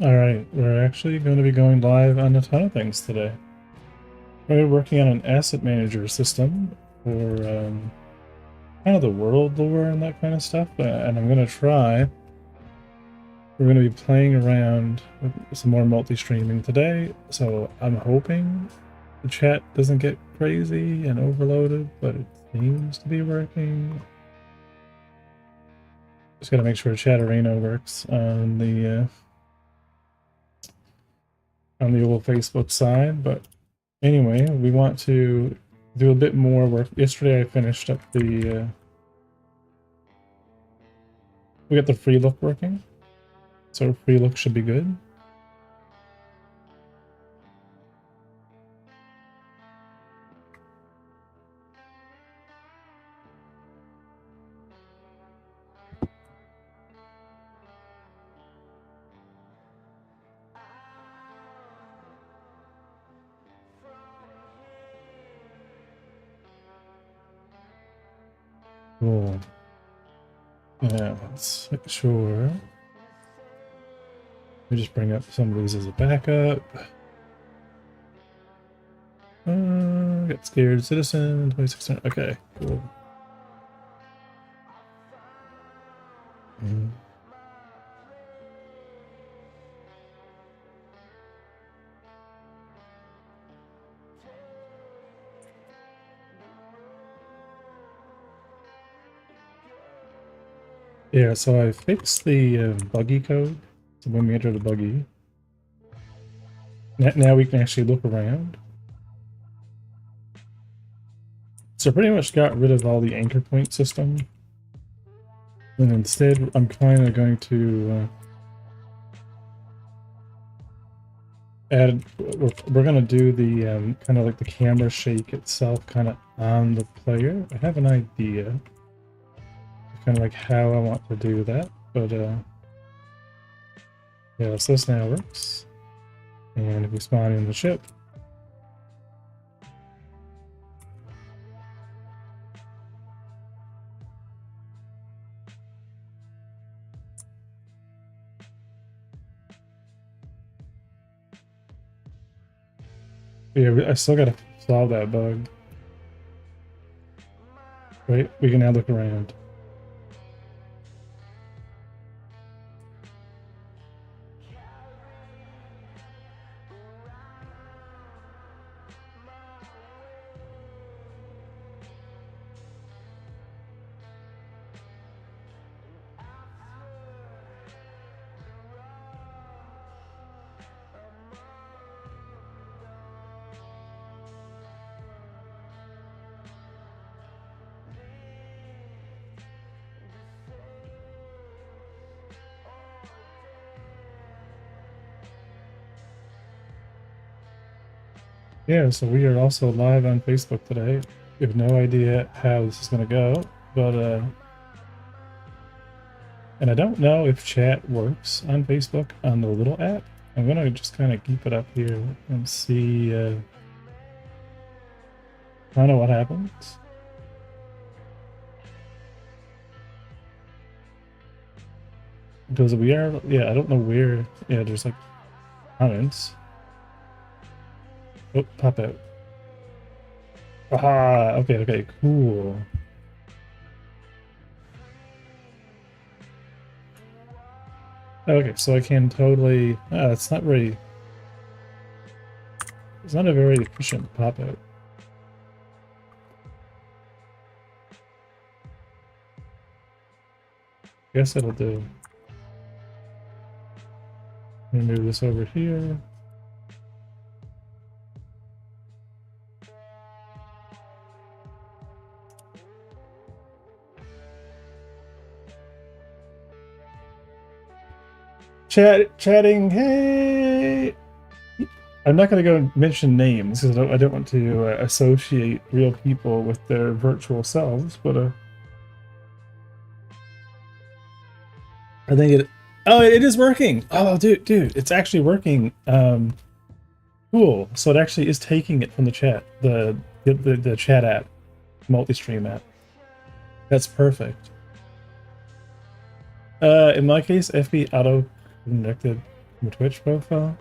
Alright, we're actually going to be going live on a ton of things today. We're working on an asset manager system for kind of the world lore and that kind of stuff, and I'm going to try. We're going to be playing around with some more multi-streaming today, so I'm hoping the chat doesn't get crazy and overloaded, but it seems to be working. Just got to make sure Chatterino works on the old Facebook side, but anyway, we want to do a bit more work. Yesterday I finished up the we got the free look working, so free look should be good. Cool. Yeah, let's make sure. We just bring up some of these as a backup. Get scared citizen 2600. Okay, cool. Yeah, so I fixed the buggy code. So when we enter the buggy, now we can actually look around. So pretty much got rid of all the anchor point system. And instead, I'm kind of going to add, we're going to do the kind of like the camera shake itself kind of on the player. I have an idea kind of like how I want to do that, but yeah, so this now works. And if we spawn in the ship, yeah, I still gotta solve that bug. Right, we can now look around. Yeah, so we are also live on Facebook today. We have no idea how this is going to go, but and I don't know if chat works on Facebook on the little app. I'm going to just kind of keep it up here and see kind of what happens. Because we are, yeah, I don't know where, yeah, there's like comments. Oh, pop out. Ah, okay, okay, cool. Okay, so I can totally, it's not very, it's not a very efficient pop out. Guess it'll do. Let me move this over here. Chatting, hey! I'm not going to go and mention names because I don't want to associate real people with their virtual selves, but I think it. Oh, it is working! Oh, dude, it's actually working. Cool. So it actually is taking it from the chat, the chat app, multi-stream app. That's perfect. In my case, FB auto connected My Twitch profile.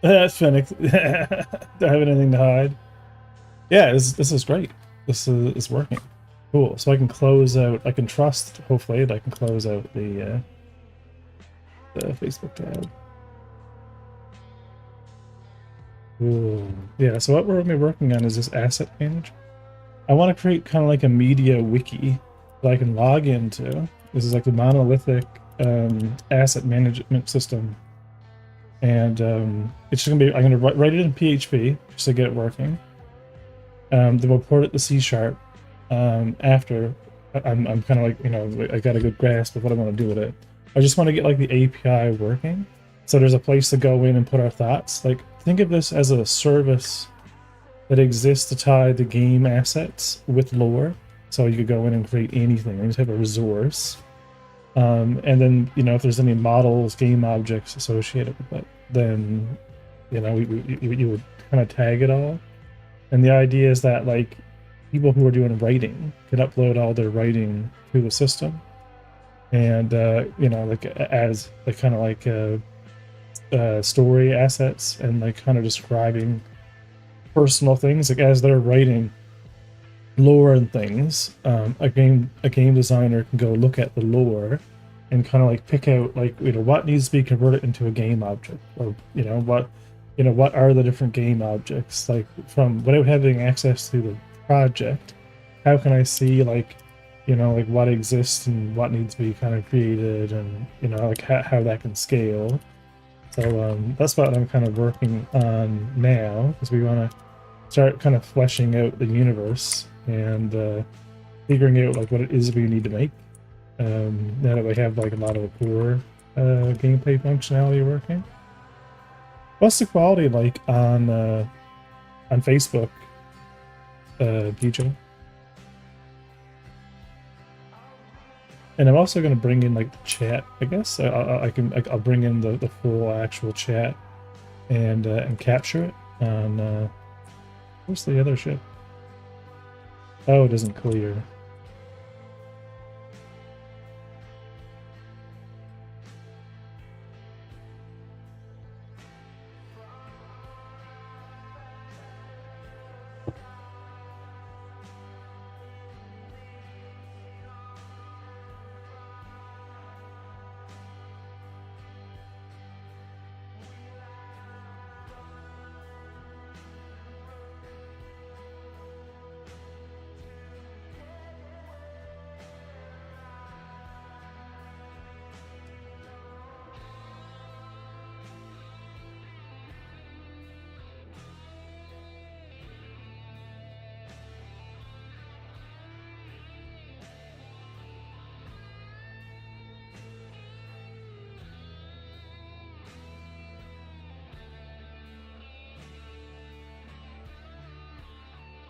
That's Phoenix. Do I have anything to hide? Yeah, this is great. This is working. Cool. So I can close out. I can trust. Hopefully, that I can close out the Facebook tab. Ooh. Yeah. So what we're going to be working on is this asset manager. I want to create kind of like a media wiki that I can log into. This is like the monolithic asset management system, and it's just gonna be. I'm gonna write it in PHP just to get it working. Then we'll port it to C Sharp. After I'm kind of like, you know, I got a good grasp of what I want to do with it. I just want to get like the API working, so there's a place to go in and put our thoughts. Like, think of this as a service that exists to tie the game assets with lore. So you could go in and create anything, any type of resource. And then, you know, if there's any models, game objects associated with it, then, you know, you would kind of tag it all. And the idea is that, like, people who are doing writing can upload all their writing to the system. And, you know, like, as, like, kind of like story assets and, like, kind of describing personal things, like, as they're writing lore and things, a game designer can go look at the lore and kind of like pick out, like, you know, what needs to be converted into a game object, or, you know, what are the different game objects, like, from without having access to the project, how can I see, like, you know, like, what exists and what needs to be kind of created, and, you know, like, how that can scale. So that's what I'm kind of working on now, because we want to start kind of fleshing out the universe and figuring out, like, what it is we need to make. Now that we have, like, a lot of the core gameplay functionality working. What's the quality like on Facebook, DJ? And I'm also going to bring in, like, the chat. I guess I'll bring in the full actual chat and capture it on what's the other ship? Oh, it isn't clear.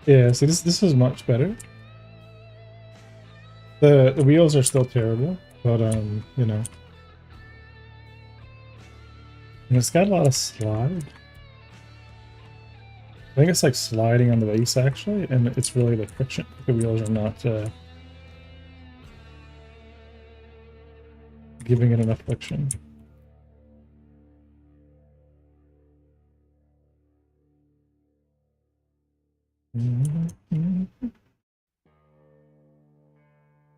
Yeah, so this is much better. The wheels are still terrible, but you know, and it's got a lot of slide. I think it's like sliding on the base, actually, and it's really the friction. The wheels are not giving it enough friction.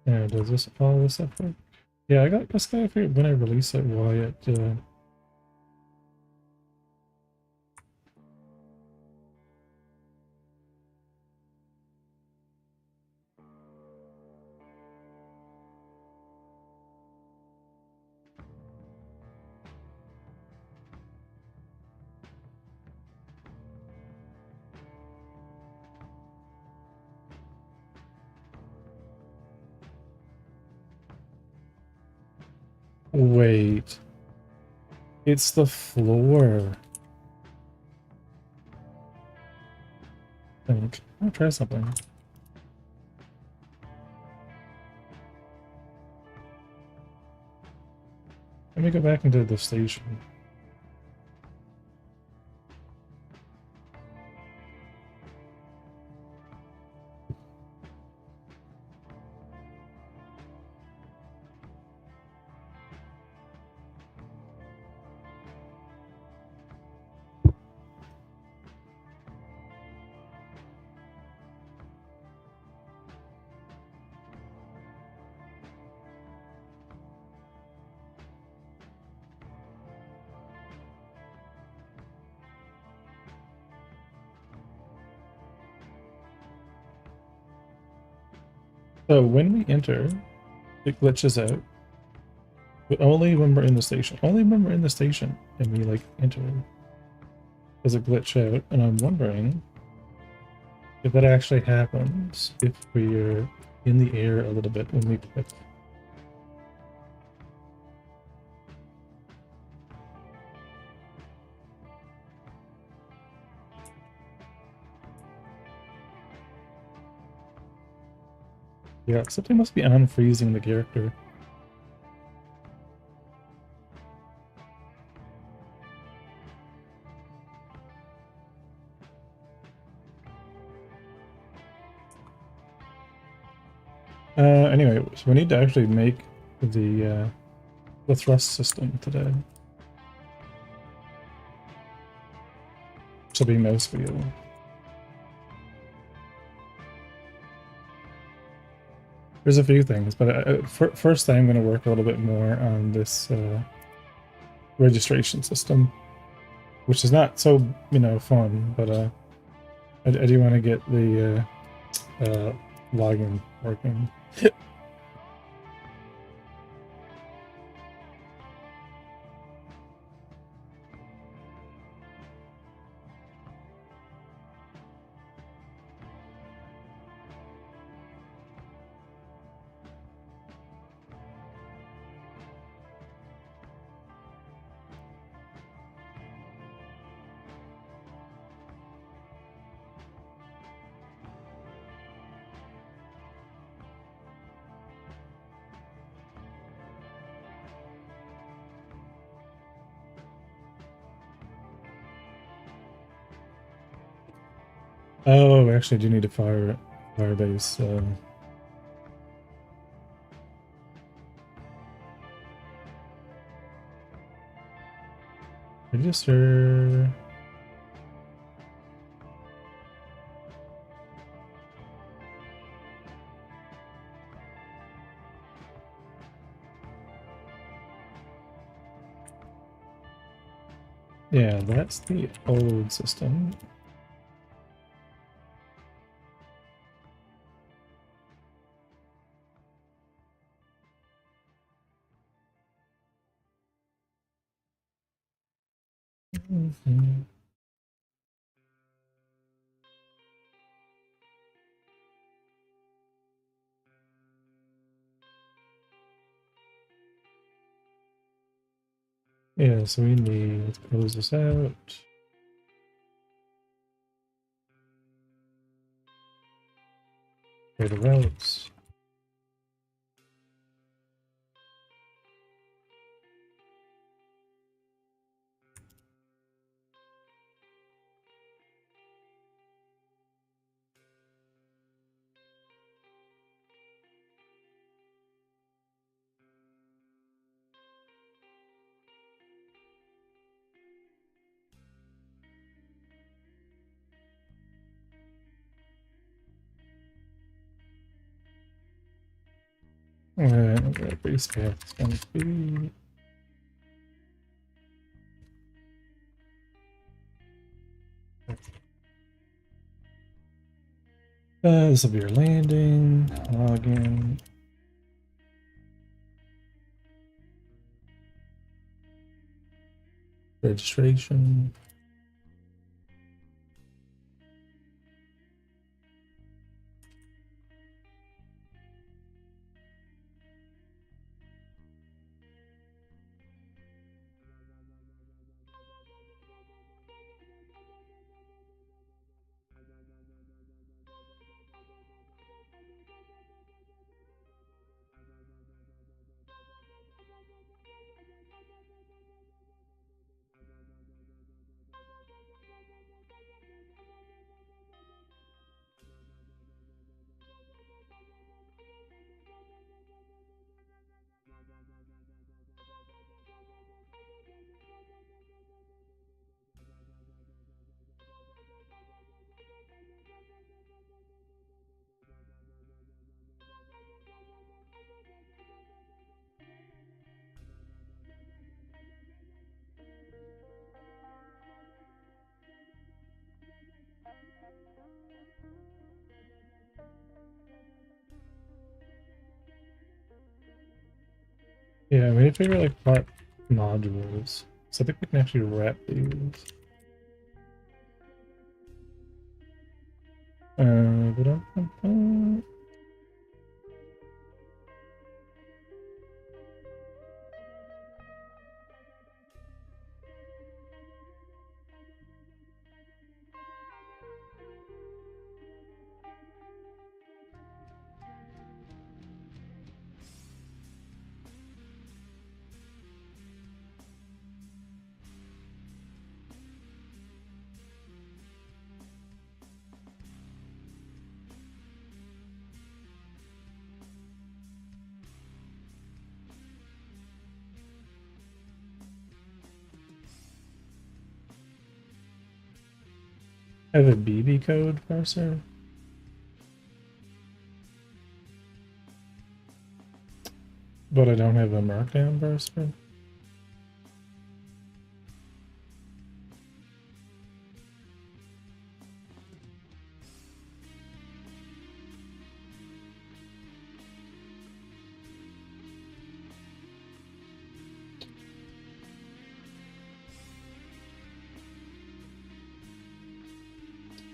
Yeah, does this follow this up? Yeah, I got this guy figured when I release it, why it wait. It's the floor. I think. I'll try something. Let me go back into the station. So when we enter, it glitches out, but only when we're in the station. Only when we're in the station and we like enter does it glitch out. And I'm wondering if that actually happens if we're in the air a little bit when we click. Yeah, something must be unfreezing the character. Anyway, so we need to actually make the thrust system today. So be mouse wheel. There's a few things, but first thing I'm going to work a little bit more on this registration system, which is not so, fun, but I do want to get the login working. Oh, we actually do need a Firebase. Register. Yeah, that's the old system. Mhm. Yeah, so we need, let's close this out. Create the routes. Alright, base path is going to be. This will be your landing, login. Registration. Yeah, we need to figure like part modules. So I think we can actually wrap these. Ba-dum-bum-bum. I have a BB code parser, but I don't have a markdown parser.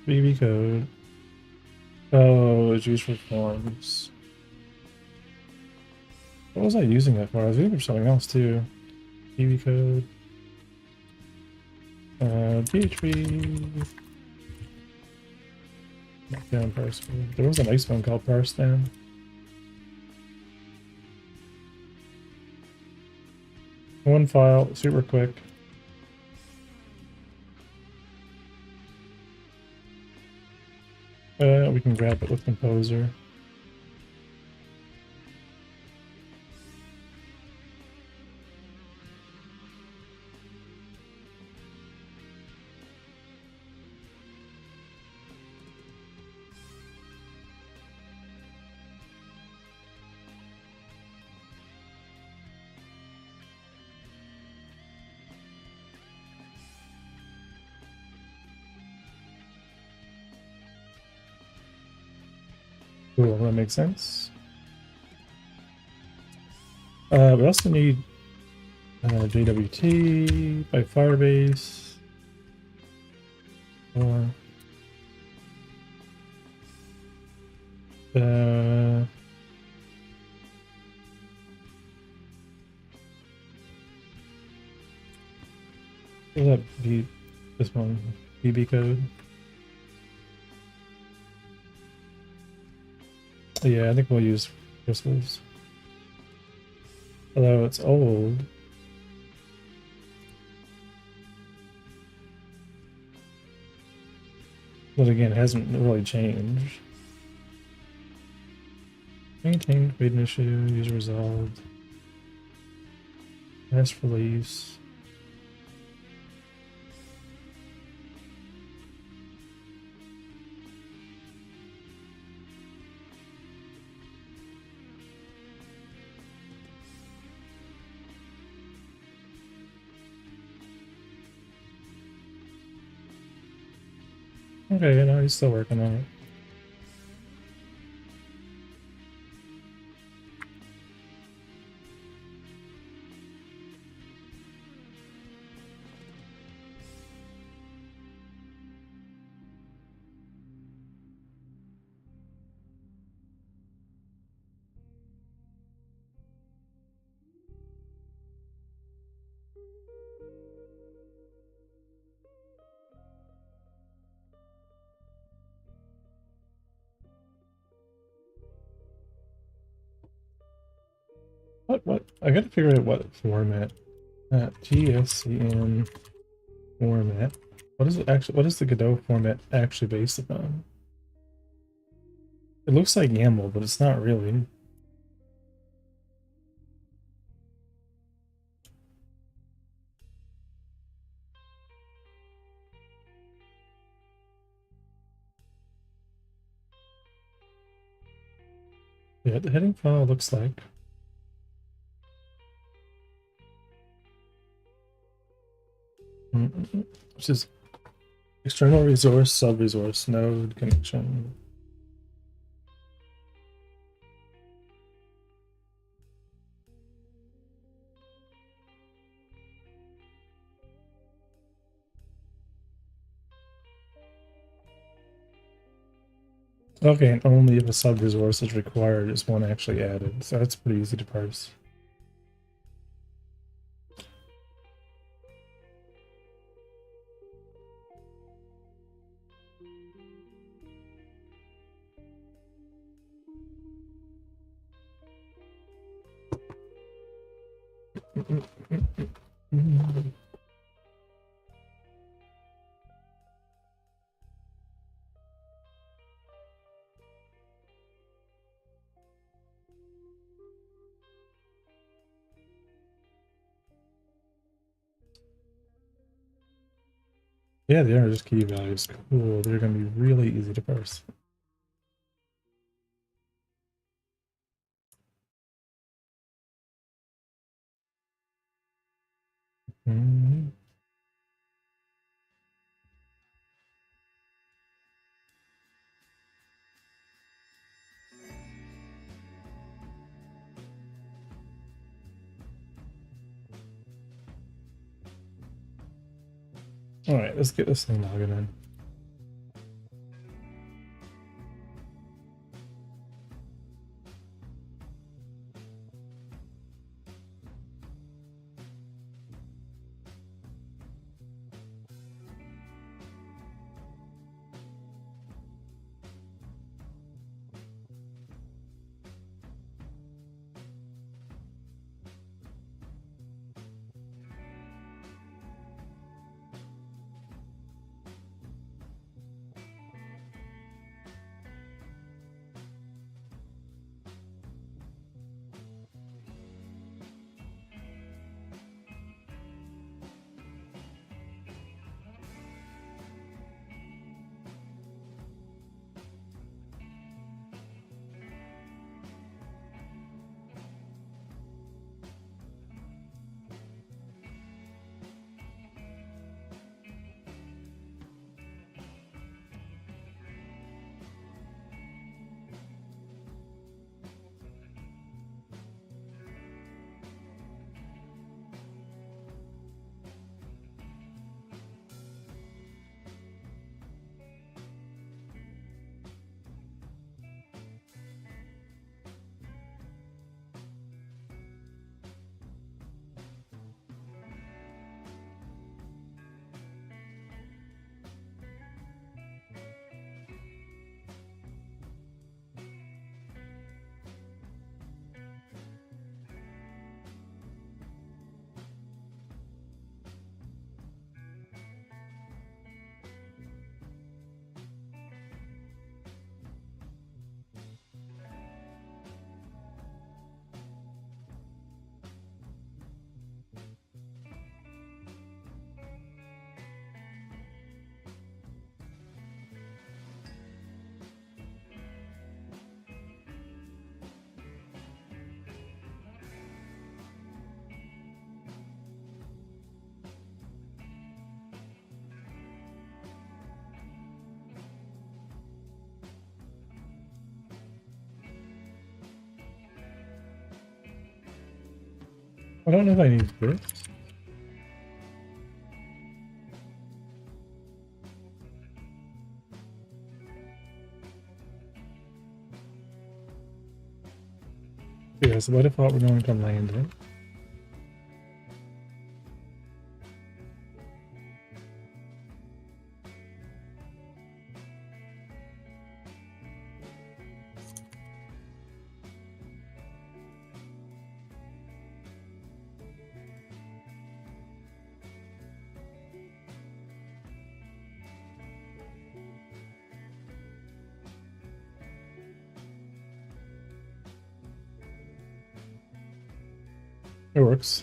BB code. Oh, it's used for forms. What was I using that for? I was using it for something else too. BB code. PHP. Markdown parser. There was a nice one called parsedown. One file, super quick. We can grab it with Composer. Cool, that makes sense. We also need JWT by Firebase. Or will that be this one? BB code. Yeah, I think we'll use crystals. Although it's old. But again, it hasn't really changed. Maintained, create an issue, user resolved. Last release. Okay, you know, he's still working on it. What? I gotta figure out what format. GSCN format. What is it actually? What is the Godot format actually based upon? It looks like YAML, but it's not really. Yeah, the heading file looks like. Which is external resource, sub-resource, node, connection. Okay, and only if a sub-resource is required is one actually added, so that's pretty easy to parse. Yeah, they are just key values. Cool. They're going to be really easy to parse. Mm-hmm. All right, let's get this thing logging in. I don't know if I need this. Yeah, so by default we're going to land it. It works.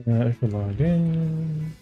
If we log in.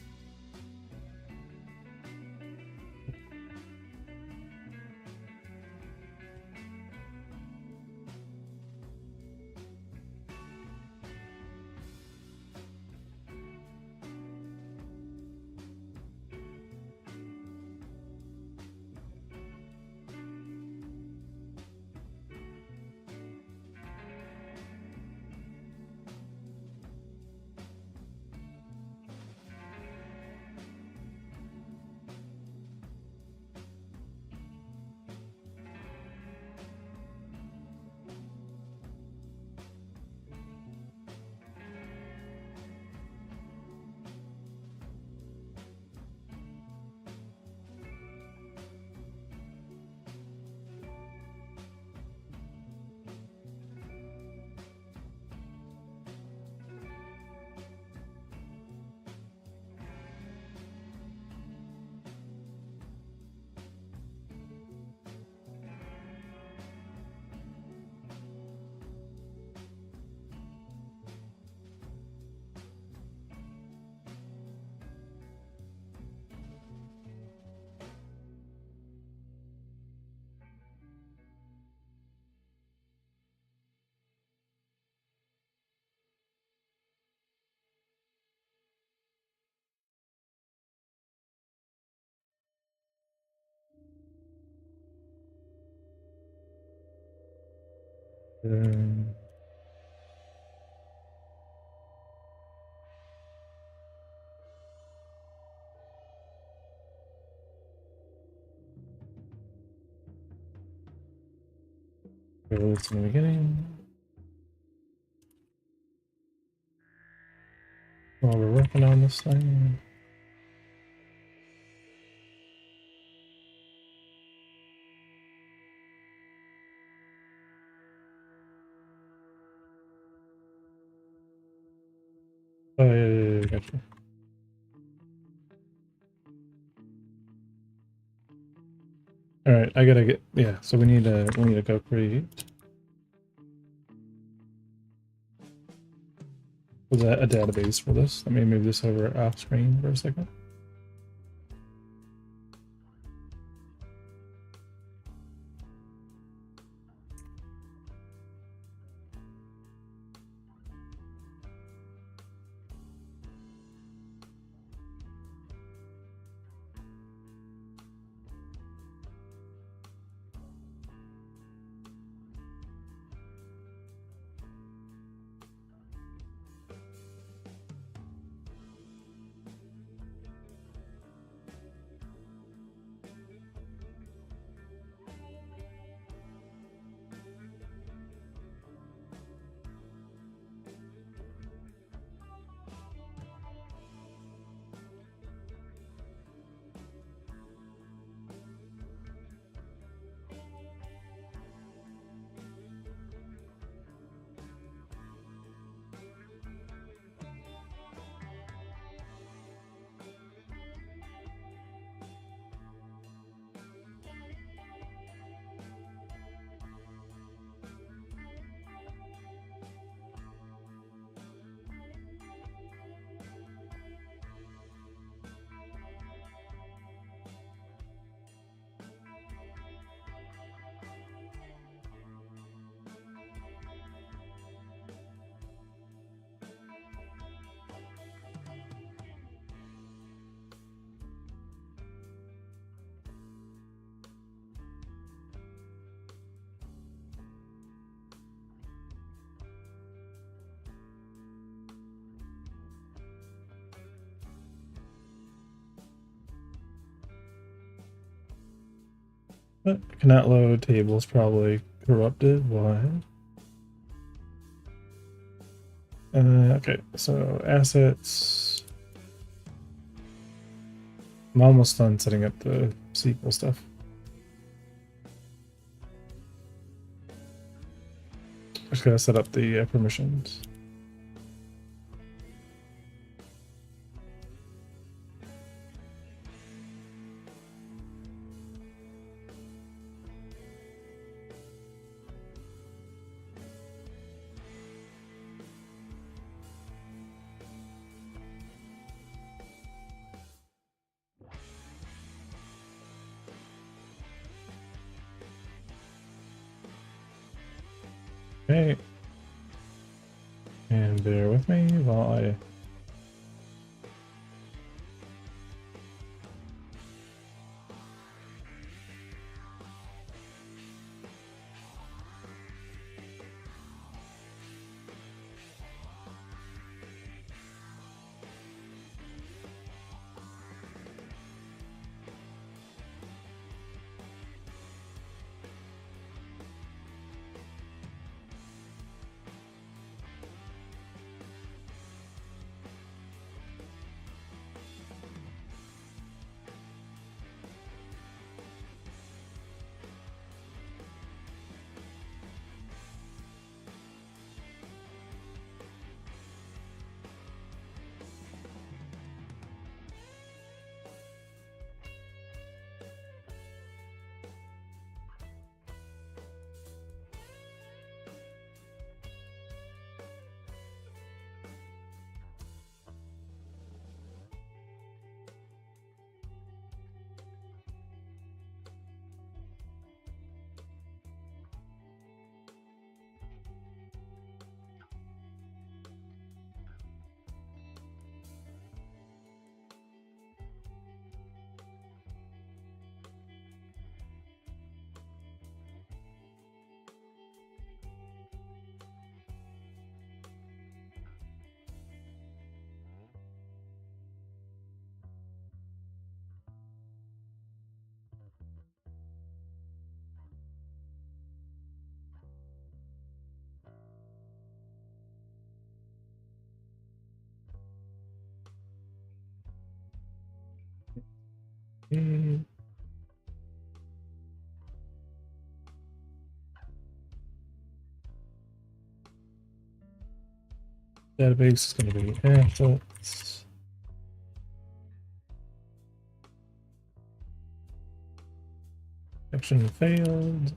It's in the beginning. While we're working on this thing. Oh yeah, gotcha. All right, I gotta get So we need to go create. Was that a database for this? Let me move this over off screen for a second. But cannot load tables probably corrupted. Why? Okay, so assets. I'm almost done setting up the SQL stuff. Just gotta set up the permissions. Okay. And bear with me while I... Database is going to be assets. Action failed.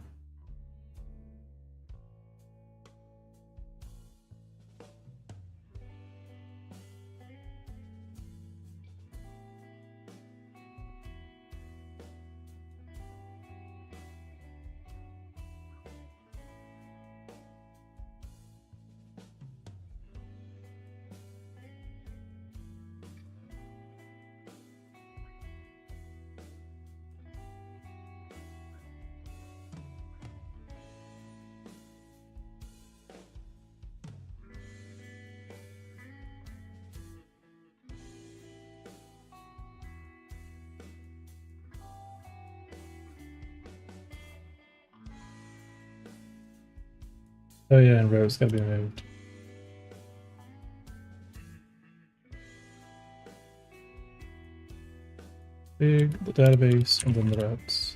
Oh yeah, and row's got to be moved. Big, the database, and then the routes.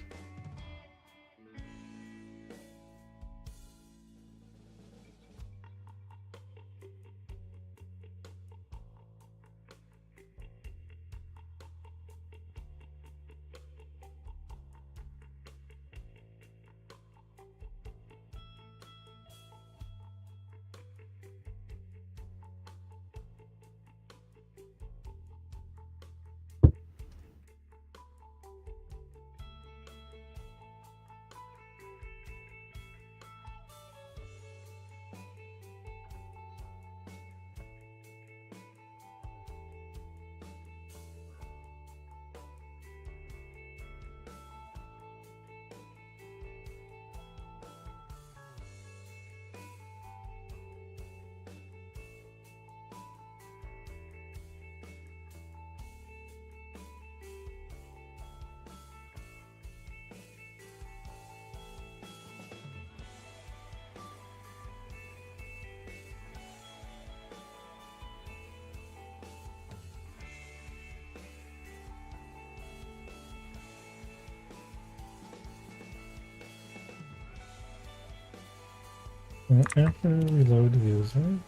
After we load the user,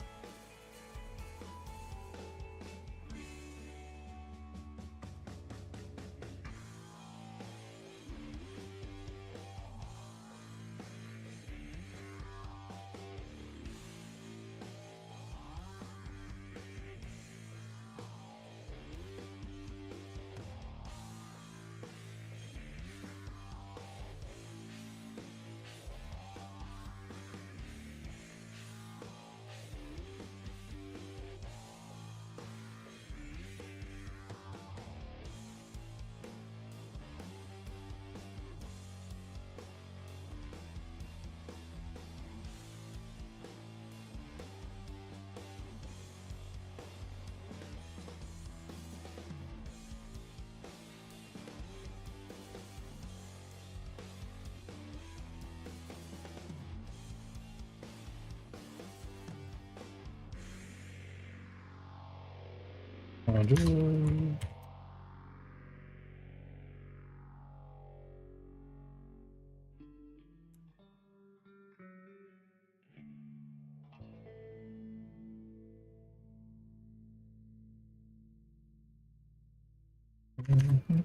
module. Mhm.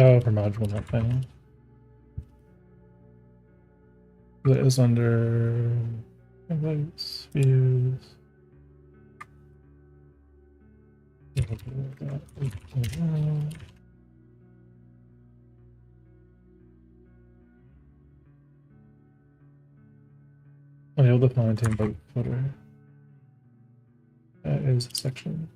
Oh, for module, not panel. That is under invites, views. Oh, you'll define team bug footer. That is a section.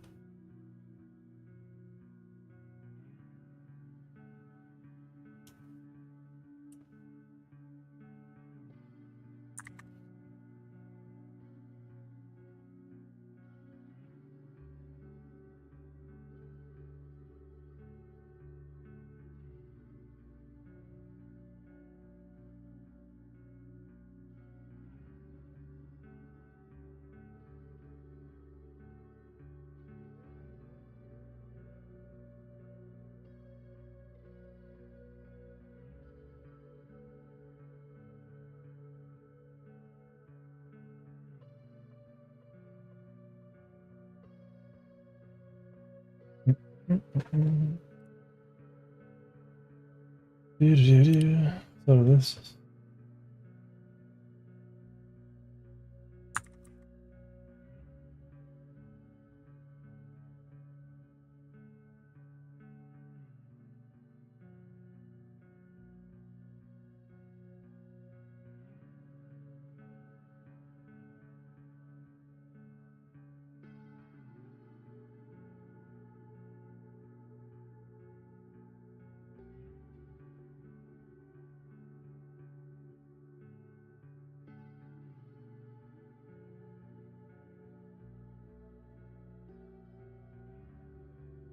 So this.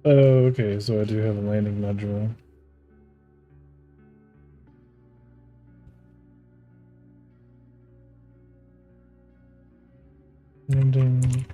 Oh, okay, so I do have a landing module. Landing.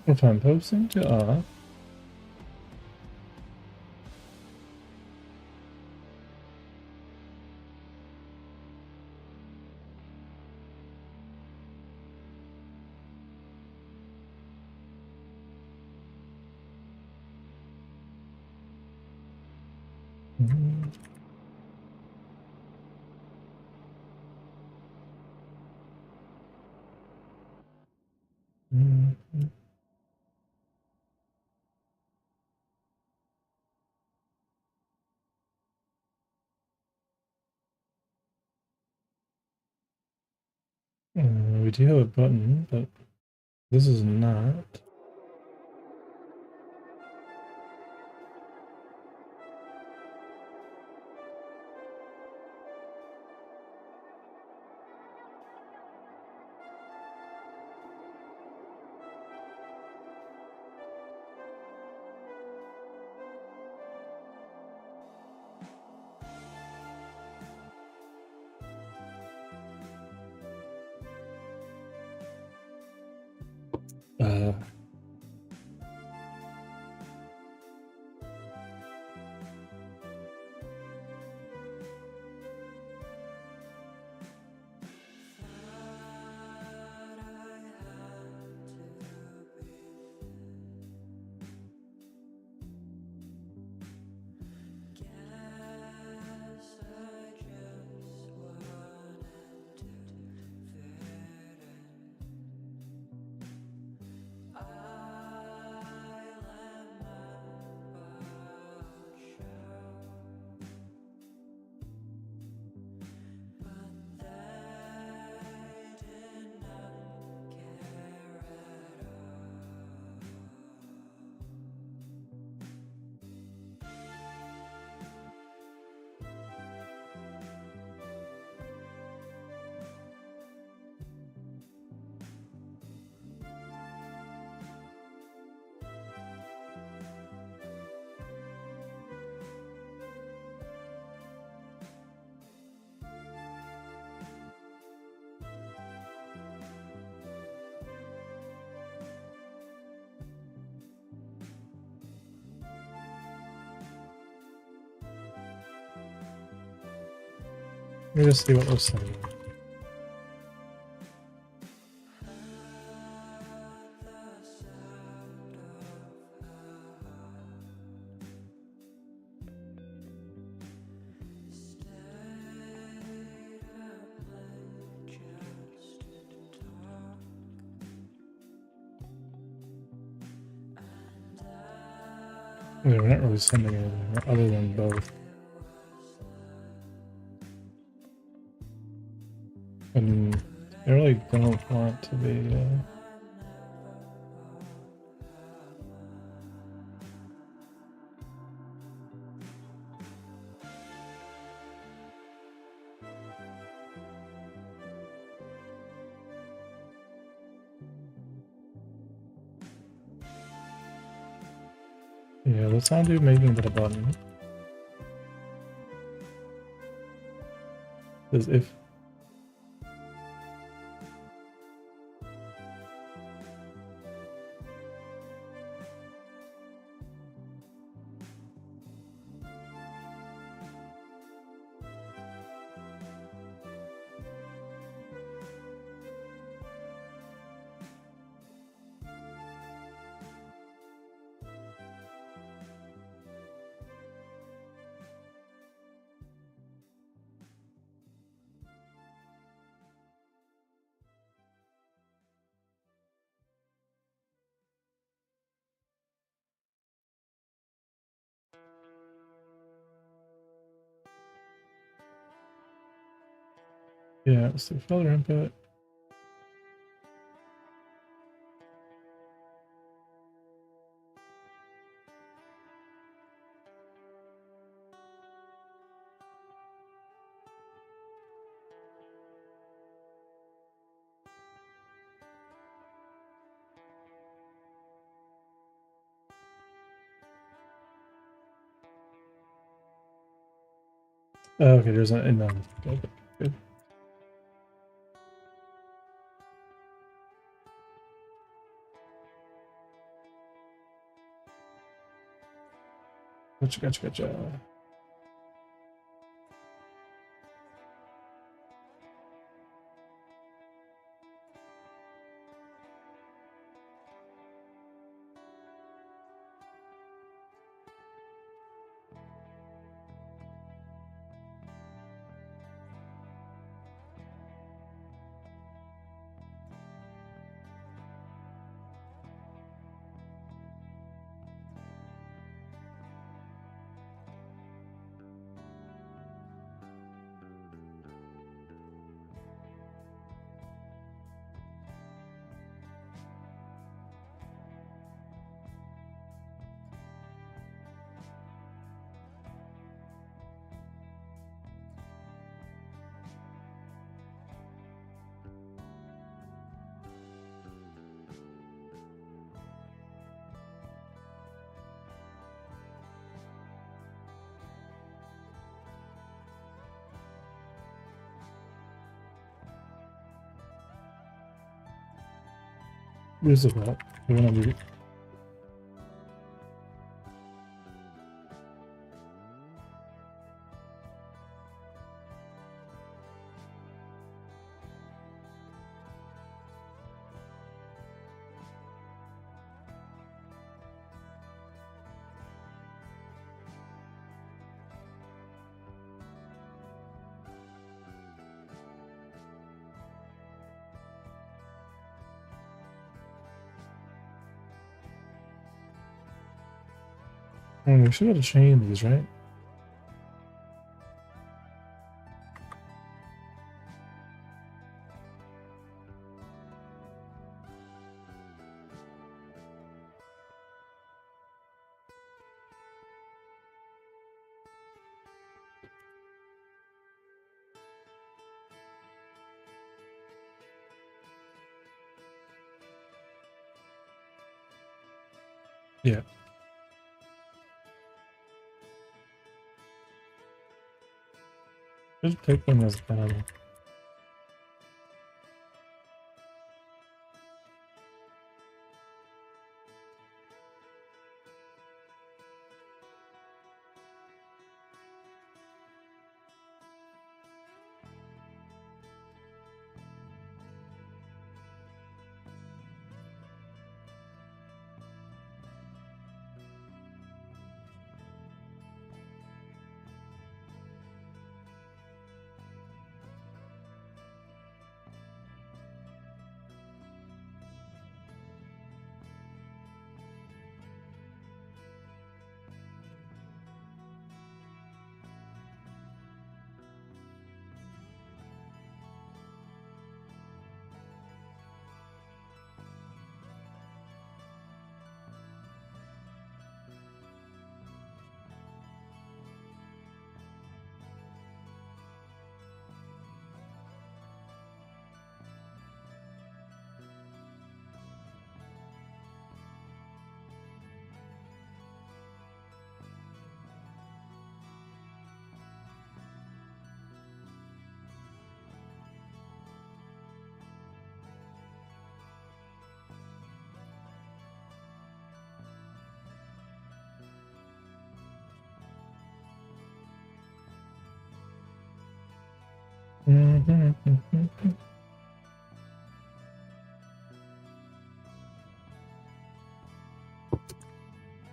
If I'm posting to off. Mm-hmm. Mm-hmm. We do have a button, but this is not. Uh, let me just see what was saying. Yeah, we're not really sending anything other than both. And I really don't want to be. Yeah, let's undo making that a button. Because if. Yeah, let's do filter input. Okay, there's a no. Good, good. Gotcha. Where's the vat? We're gonna read it. Oh, we should have chained these, right? Yeah. Just take them as battle.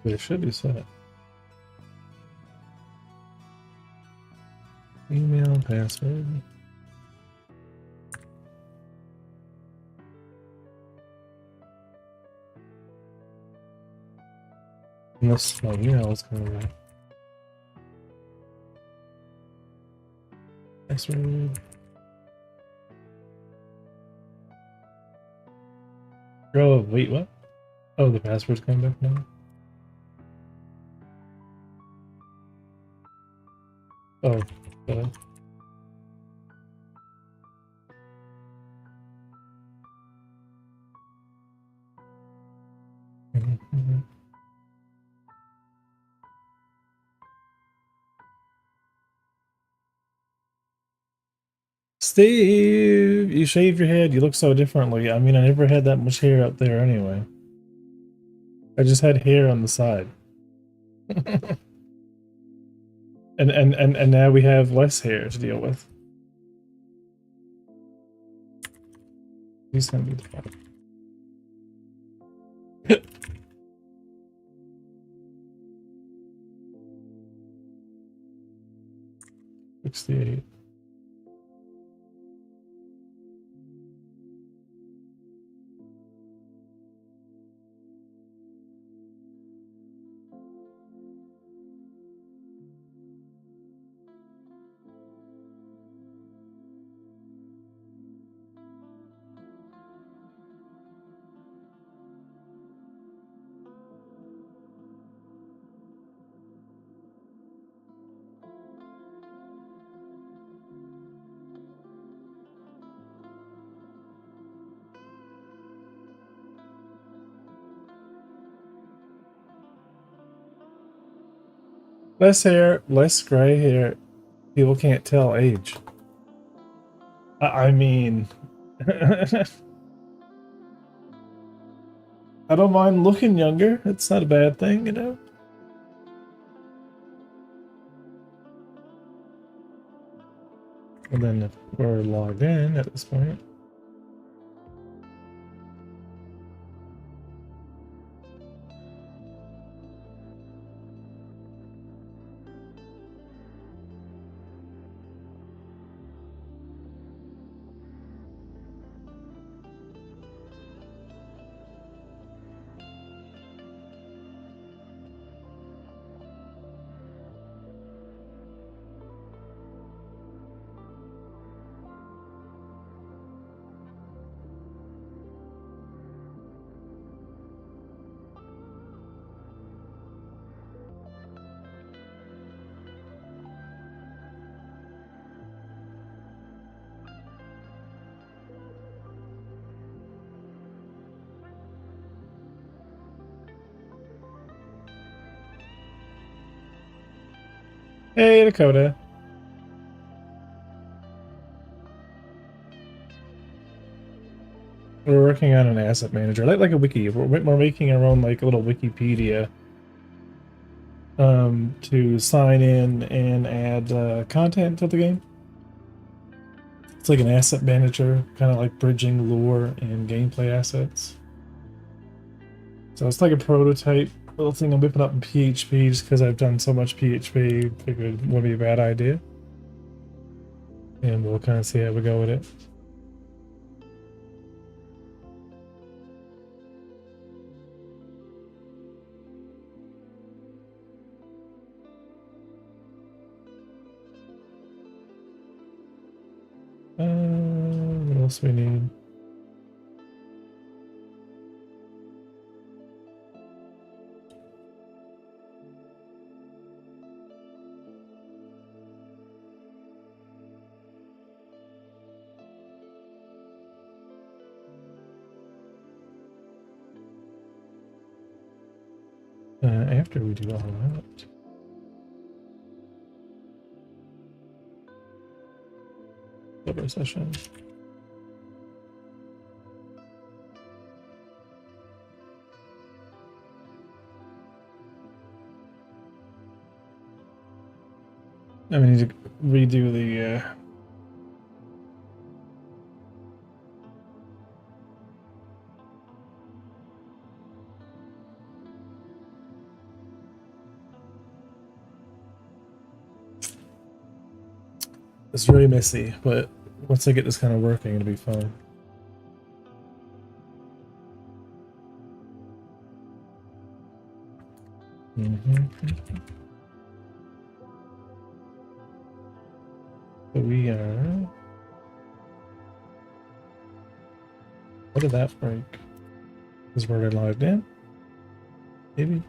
But it should be set. Email password. Unless my email is coming back. Password. Oh, wait, what? Oh, the password's coming back now? Oh, Steve, you shave your head. You look so differently. I mean, I never had that much hair up there anyway. I just had hair on the side. And now we have less hair to deal with. He's gonna be the problem. 68. Less hair, less gray hair. People can't tell age. I mean, I don't mind looking younger. It's not a bad thing, you know? And then if we're logged in at this point. Hey, Dakota. We're working on an asset manager, like a wiki. We're making our own like little Wikipedia to sign in and add content to the game. It's like an asset manager, kind of like bridging lore and gameplay assets. So it's like a prototype little thing I'm whipping up in PHP just because I've done so much PHP. Figured it wouldn't be a bad idea. And we'll kind of see how we go with it. What else we need? After we do all that. Silver session. I need to redo the it's very messy, but once I get this kind of working, it'll be fun. So we are. What did that break? Is where we logged in? Maybe.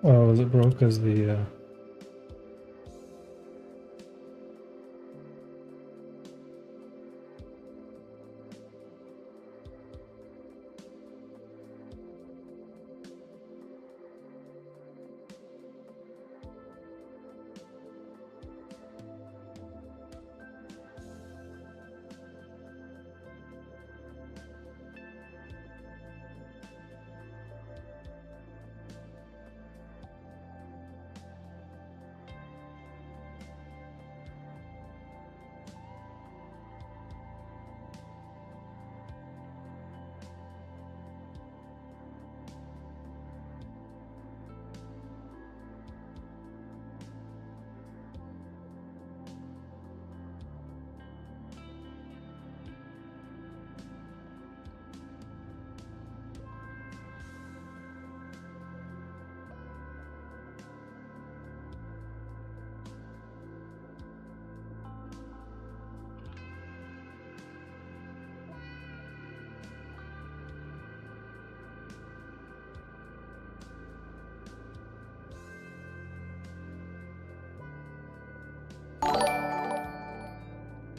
Well, was it broke as the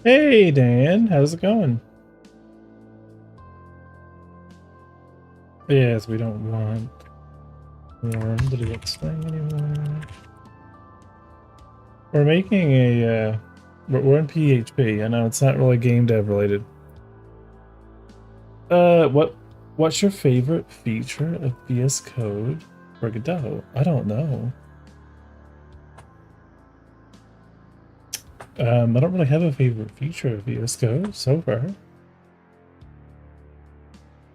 Hey Dan, how's it going? Yes, we don't want more idiots thing anymore. We're making a we're in PHP. I know it's not really game dev related. What's your favorite feature of VS Code for Godot? I don't know. I don't really have a favorite feature of VS Code so far.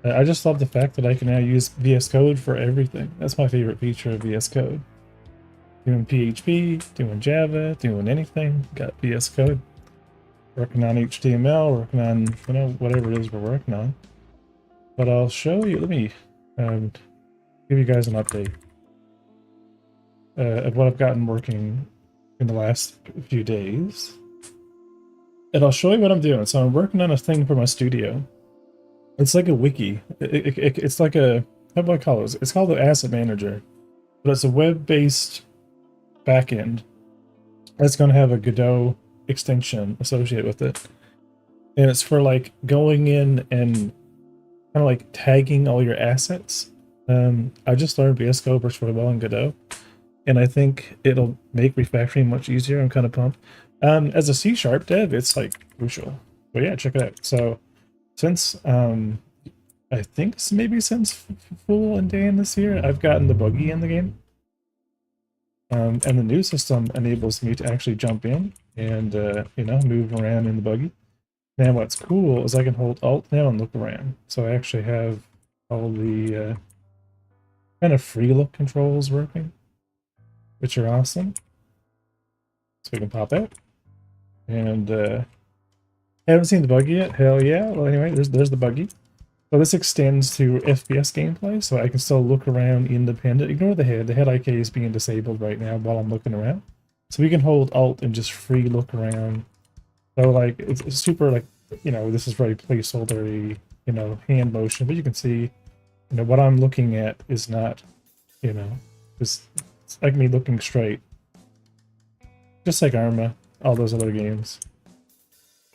I just love the fact that I can now use VS Code for everything. That's my favorite feature of VS Code. Doing PHP, doing Java, doing anything, got VS Code. Working on HTML, working on, you know, whatever it is we're working on. But I'll show you, let me give you guys an update of what I've gotten working in the last few days. And I'll show you what I'm doing. So I'm working on a thing for my studio. It's like a wiki. It's like a, how do I call it? It's called the Asset Manager. But it's a web-based backend that's going to have a Godot extension associated with it. And it's for like going in and kind of like tagging all your assets. I just learned VS Code works really well in Godot, and I think it'll make refactoring much easier. I'm kind of pumped. As a C# dev, it's like crucial. But yeah, check it out. So since I think maybe since Fool and Dan this year, I've gotten the buggy in the game. And the new system enables me to actually jump in and you know, move around in the buggy. Now what's cool is I can hold Alt now and look around. So I actually have all the kind of free look controls working, which are awesome. So we can pop out. And haven't seen the buggy yet? Hell yeah. Well anyway, there's the buggy. So this extends to FPS gameplay, so I can still look around independent. Ignore the head. The head IK is being disabled right now while I'm looking around. So we can hold Alt and just free look around. So like it's super like, you know, this is very placeholder-y, you know, hand motion, but you can see, you know, what I'm looking at is not, you know, it's like me looking straight. Just like Arma, all those other games.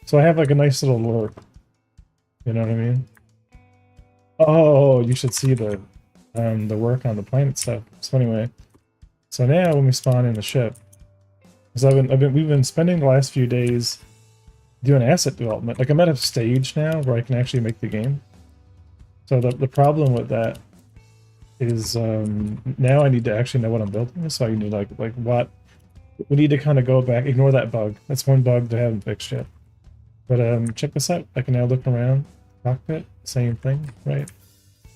So I have like a nice little lurk. You know what I mean? Oh, you should see the work on the planet stuff. So anyway, so now when we spawn in the ship, because we've been spending the last few days doing asset development. Like I'm at a stage now where I can actually make the game. So the problem with that is now I need to actually know what I'm building. So I need like what we need to kind of go back. Ignore that bug. That's one bug that I haven't fixed yet. But check this out. I can now look around cockpit. Same thing, right?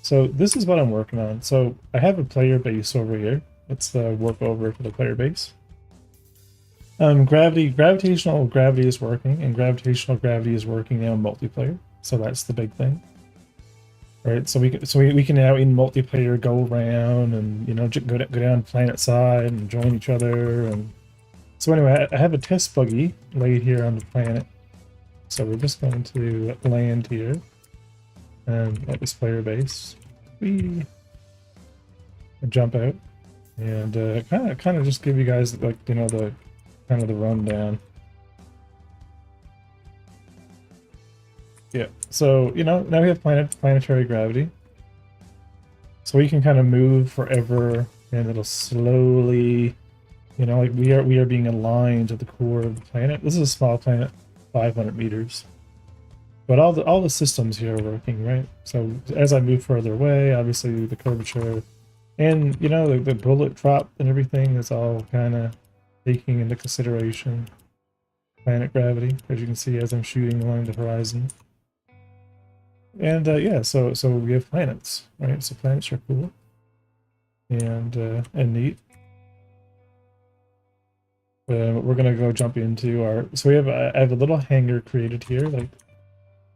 So this is what I'm working on. So I have a player base over here. Let's warp over to the player base. Gravitational gravity is working, and gravitational gravity is working now in multiplayer. So that's the big thing, right? So we can now in multiplayer go around and, you know, go down planet side and join each other. And so anyway, I have a test buggy laid here on the planet. So we're just going to land here and at this player base. And jump out. and kind of just give you guys like the kind of the rundown. Yeah. So now we have planetary gravity, so we can kind of move forever, and it'll slowly, like we are being aligned to the core of the planet. This is a small planet, 500 meters. But all the systems here are working, right? So as I move further away, obviously the curvature and the bullet drop and everything is all kind of taking into consideration planet gravity, as you can see as I'm shooting along the horizon. And yeah, so we have planets, right? So planets are cool and neat. We're gonna go jump into our. So we have I have a little hangar created here, like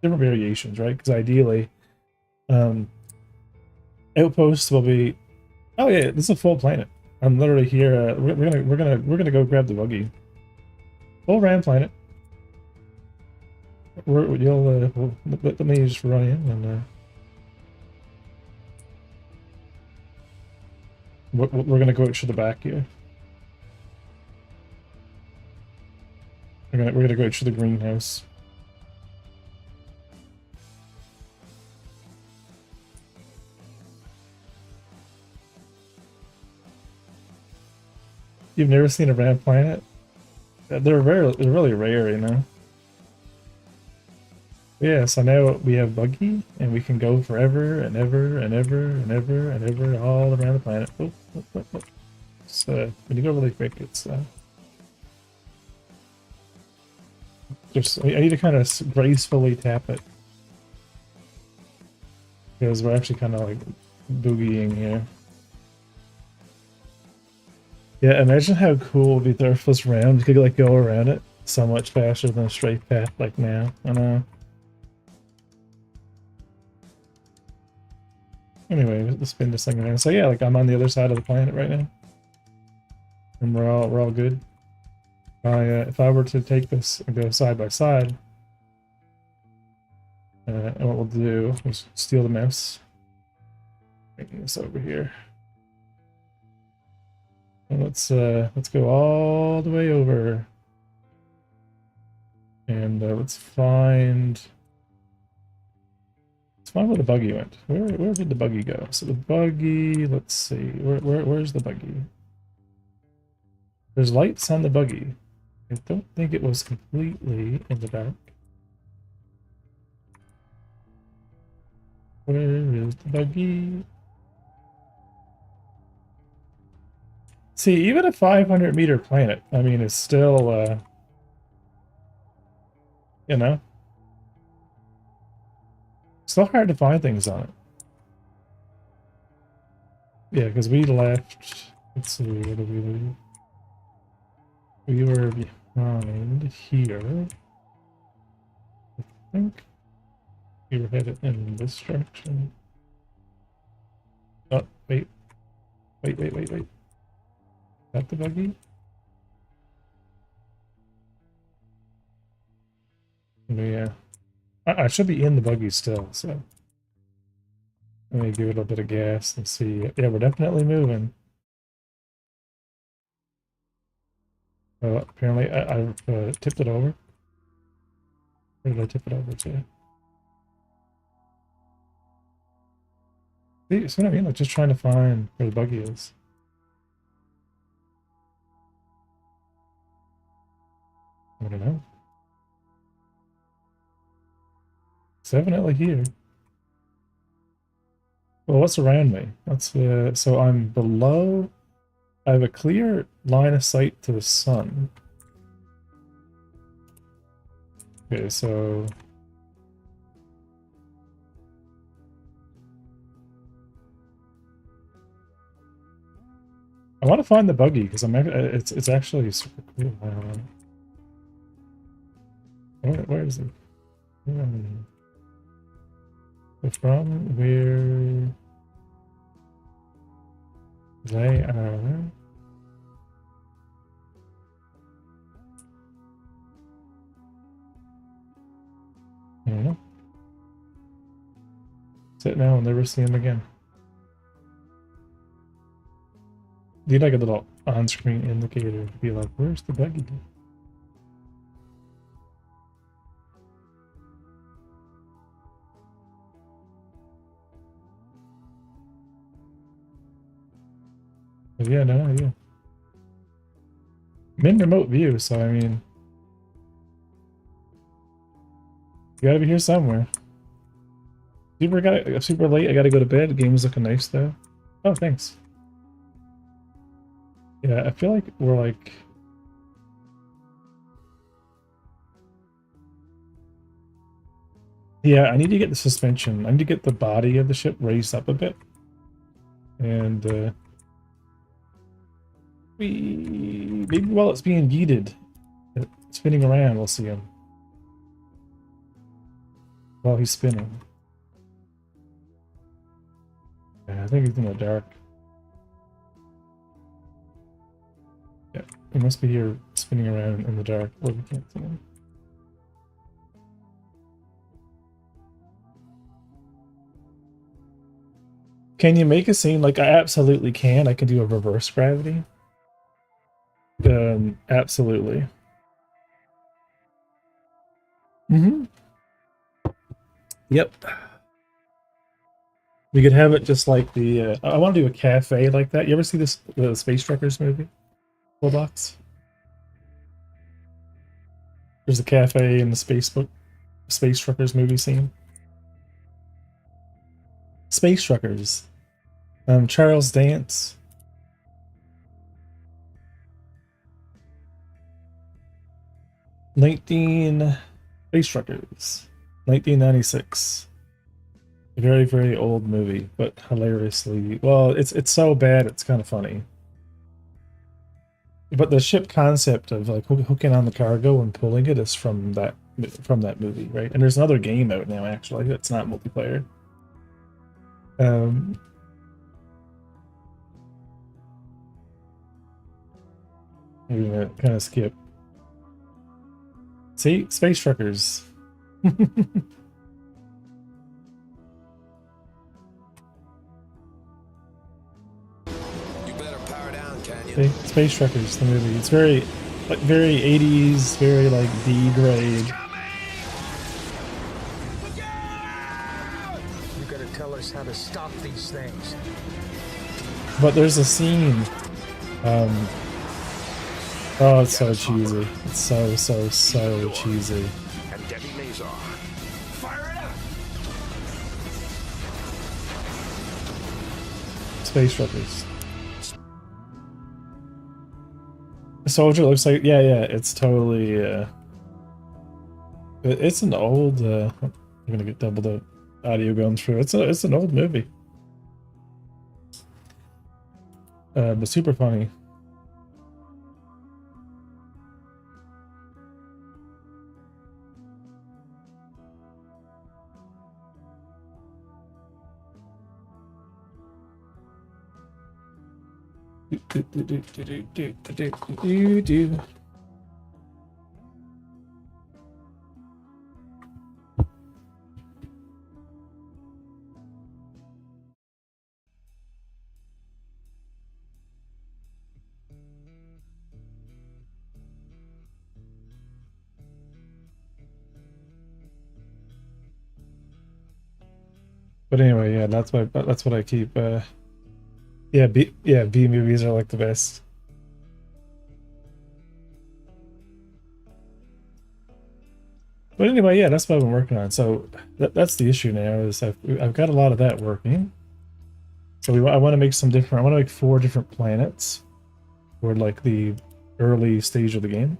different variations, right? Because ideally, um, outposts will be. Oh yeah, this is a full planet. I'm literally here. We're gonna go grab the buggy. Full ram planet. Let me just run in and we're gonna go out to the back here. We're gonna go out to the greenhouse. You've never seen a ram planet? They're really rare, Yeah, so now we have buggy, and we can go forever and ever and ever and ever and ever all around the planet. Oh, oh, oh, oh. So when you go really quick, it's just I need to kind of gracefully tap it because we're actually kind of like boogieing here. Yeah, imagine how cool it would be if there was round. You could like go around it so much faster than a straight path like now. I know. Anyway, let's spin this thing around. So yeah, like I'm on the other side of the planet right now, and we're all good. If I were to take this and go side by side, and what we'll do is steal the mouse, bring this over here, and let's go all the way over, and let's find where the buggy went. Where did the buggy go? So the buggy, let's see, where's the buggy? There's lights on the buggy. I don't think it was completely in the back. Where is the buggy? See, even a 500-meter planet, I mean, it's still, still hard to find things on it. Yeah, because we left, let's see, where did we leave? We were behind here. I think we were headed in this direction. Oh, wait. Is that the buggy? Yeah. I should be in the buggy still, so let me give it a bit of gas and see. Yeah, we're definitely moving. Apparently I've tipped it over. Where did I tip it over to? See what I mean? Like just trying to find where the buggy is. I don't know. It's definitely here. Well, what's around me? That's so I'm below. I have a clear line of sight to the sun. Okay, so I want to find the buggy because it's actually super cool. Where is it? So from where they are. I don't know. Sit now and never see him again. Need like a little on-screen indicator to be like, where's the buggy? But yeah, no idea. I'm in remote view, so I mean, you gotta be here somewhere. Super late. I gotta go to bed. The game's looking nice though. Oh, thanks. Yeah, I feel like we're like. Yeah, I need to get the suspension. I need to get the body of the ship raised up a bit. And maybe while it's being yeeted, spinning around, we'll see him. While he's spinning. Yeah, I think he's in the dark. Yeah, he must be here spinning around in the dark where we can't see him. Can you make a scene? Like, I absolutely can. I can do a reverse gravity. Absolutely. Mm-hmm. Yep. We could have it just like the. I want to do a cafe like that. You ever see the Space Truckers movie? Full box. There's a cafe in the Space Truckers movie scene. Space Truckers. Charles Dance. Space Truckers. 1996. A very, very old movie, but hilariously well, it's so bad it's kind of funny. But the ship concept of like hooking on the cargo and pulling it is from that movie, right? And there's another game out now actually. It's not multiplayer. I'm gonna kind of skip. See, Space Truckers. See, Space Truckers, the movie. It's very, like, very 80s, very like B grade. You gotta tell us how to stop these things. But there's a scene. Oh, it's so cheesy. It's so cheesy. And Debbie Mazar. Fire it up! Space Truckers. The soldier looks like yeah, it's totally it's an old I'm gonna get double the audio going through. It's an old movie. But super funny. But anyway, yeah, that's what I keep. Yeah, B movies are like the best. But anyway, yeah, that's what I've been working on. So that's the issue now is I've got a lot of that working. So I want to make some different. I want to make 4 different planets for like the early stage of the game.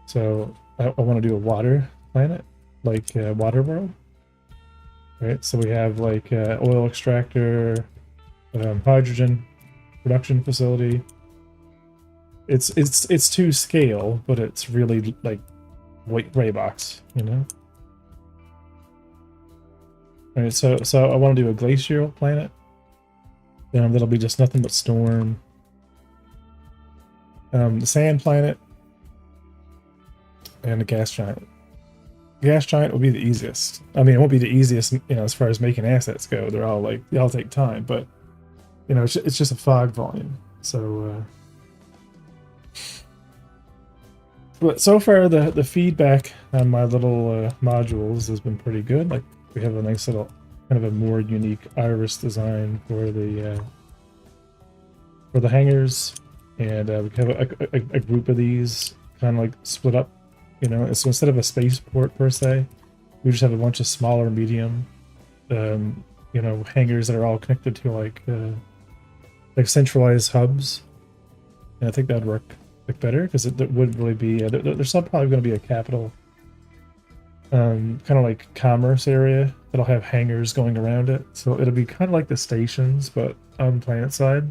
So I want to do a water planet, like Water World. Right, so we have like oil extractor, hydrogen production facility. It's to scale, but it's really like white gray box, you know. All right, so I want to do a glacial planet. That'll be just nothing but storm. The sand planet, and a gas giant. Gas giant will be the easiest. I mean, it won't be the easiest, you know, as far as making assets go. They all take time, but you know, it's just a fog volume. So, but so far the feedback on my little modules has been pretty good. Like we have a nice little kind of a more unique iris design for the hangers, and we have a group of these kind of like split up. You know, so instead of a spaceport per se, we just have a bunch of smaller medium, you know, hangars that are all connected to like centralized hubs. And I think that'd work like better because it would really be there's some probably going to be a capital kind of like commerce area that'll have hangars going around it, so it'll be kind of like the stations but on planet side.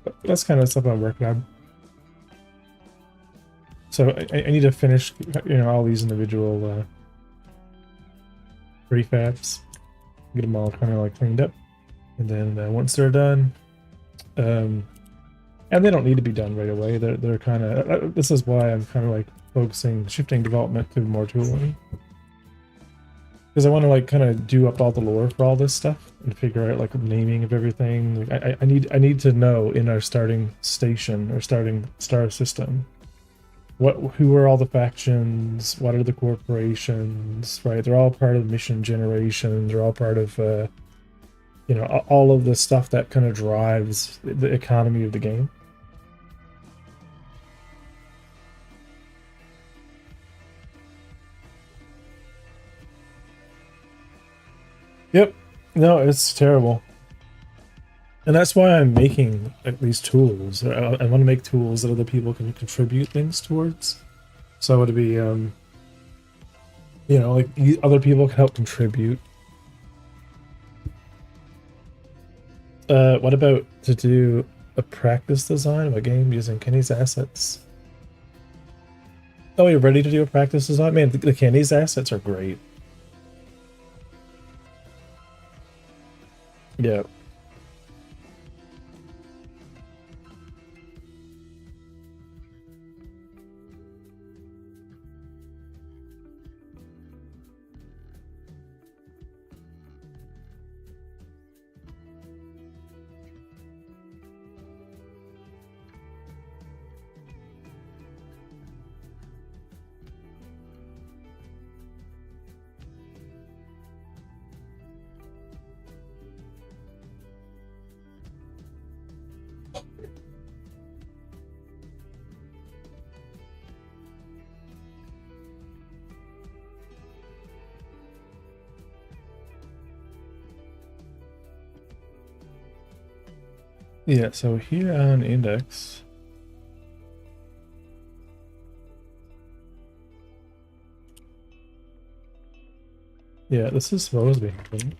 But that's kind of stuff I'm working on. So I need to finish, you know, all these individual prefabs, get them all kind of like cleaned up, and then once they're done, and they don't need to be done right away. They're kind of this is why I'm kind of like shifting development to more tooling, because I want to like kind of do up all the lore for all this stuff and figure out like naming of everything. Like, I need to know in our starting station or starting star system who are all the factions, what are the corporations, right? They're all part of the mission generation. They're all part of you know, all of the stuff that kind of drives the economy of the game. Yep. No, it's terrible. And that's why I'm making like these tools. I want to make tools that other people can contribute things towards. So it'd be, you know, like other people can help contribute. What about to do a practice design of a game using Kenny's assets? Oh, you're ready to do a practice design? Man, the Kenny's assets are great. Yeah. Yeah, so here on index, yeah, this is supposed to be happening.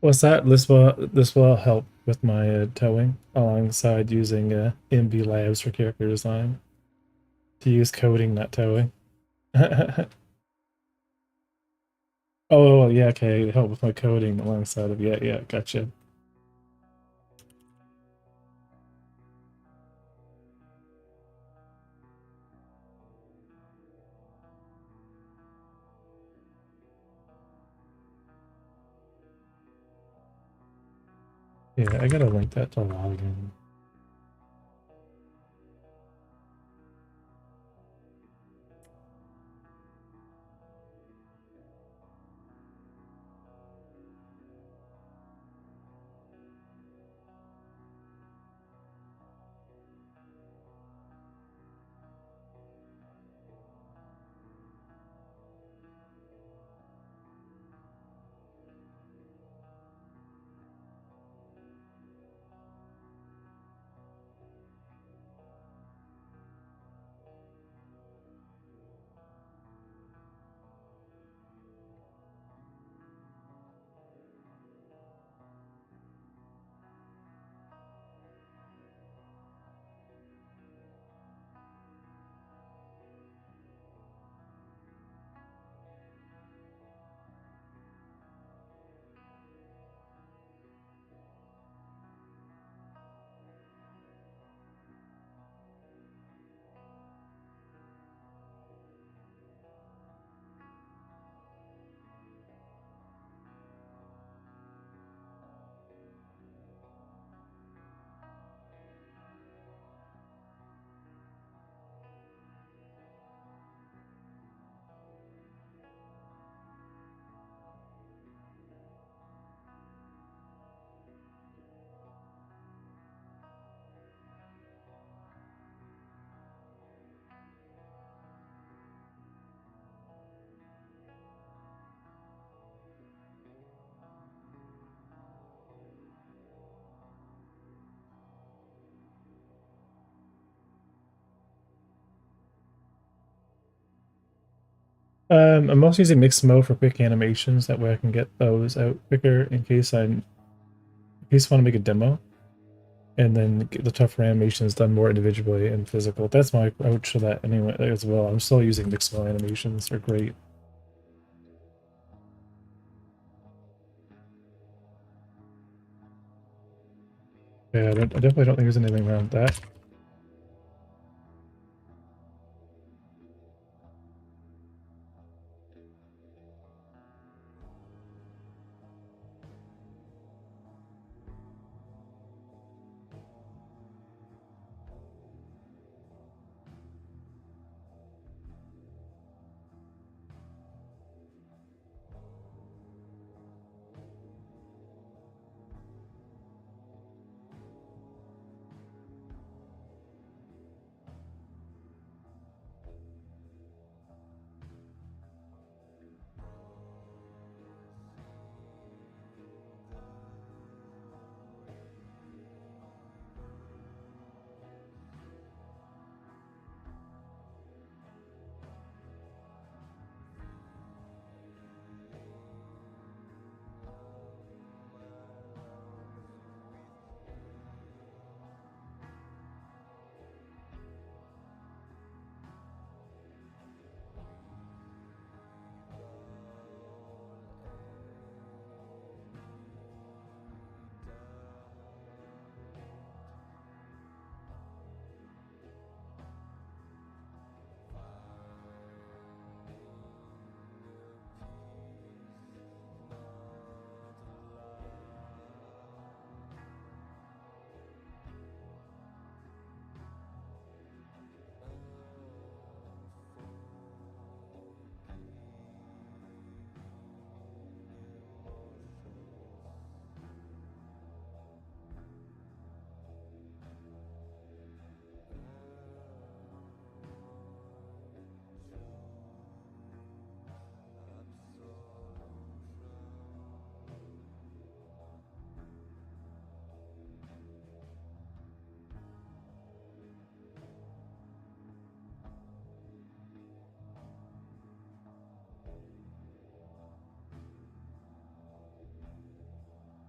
What's that? This will help with my towing alongside using MB Labs for character design to use coding, not towing. Oh yeah, okay, help with my coding alongside of yeah, gotcha. Yeah, I gotta link that to login. I'm also using mixed mode for quick animations. That way I can get those out quicker in case I want to make a demo, and then get the tougher animations done more individually and physical. That's my approach to that anyway as well. I'm still using mixed mode animations. They're great. Yeah, I definitely don't think there's anything around that.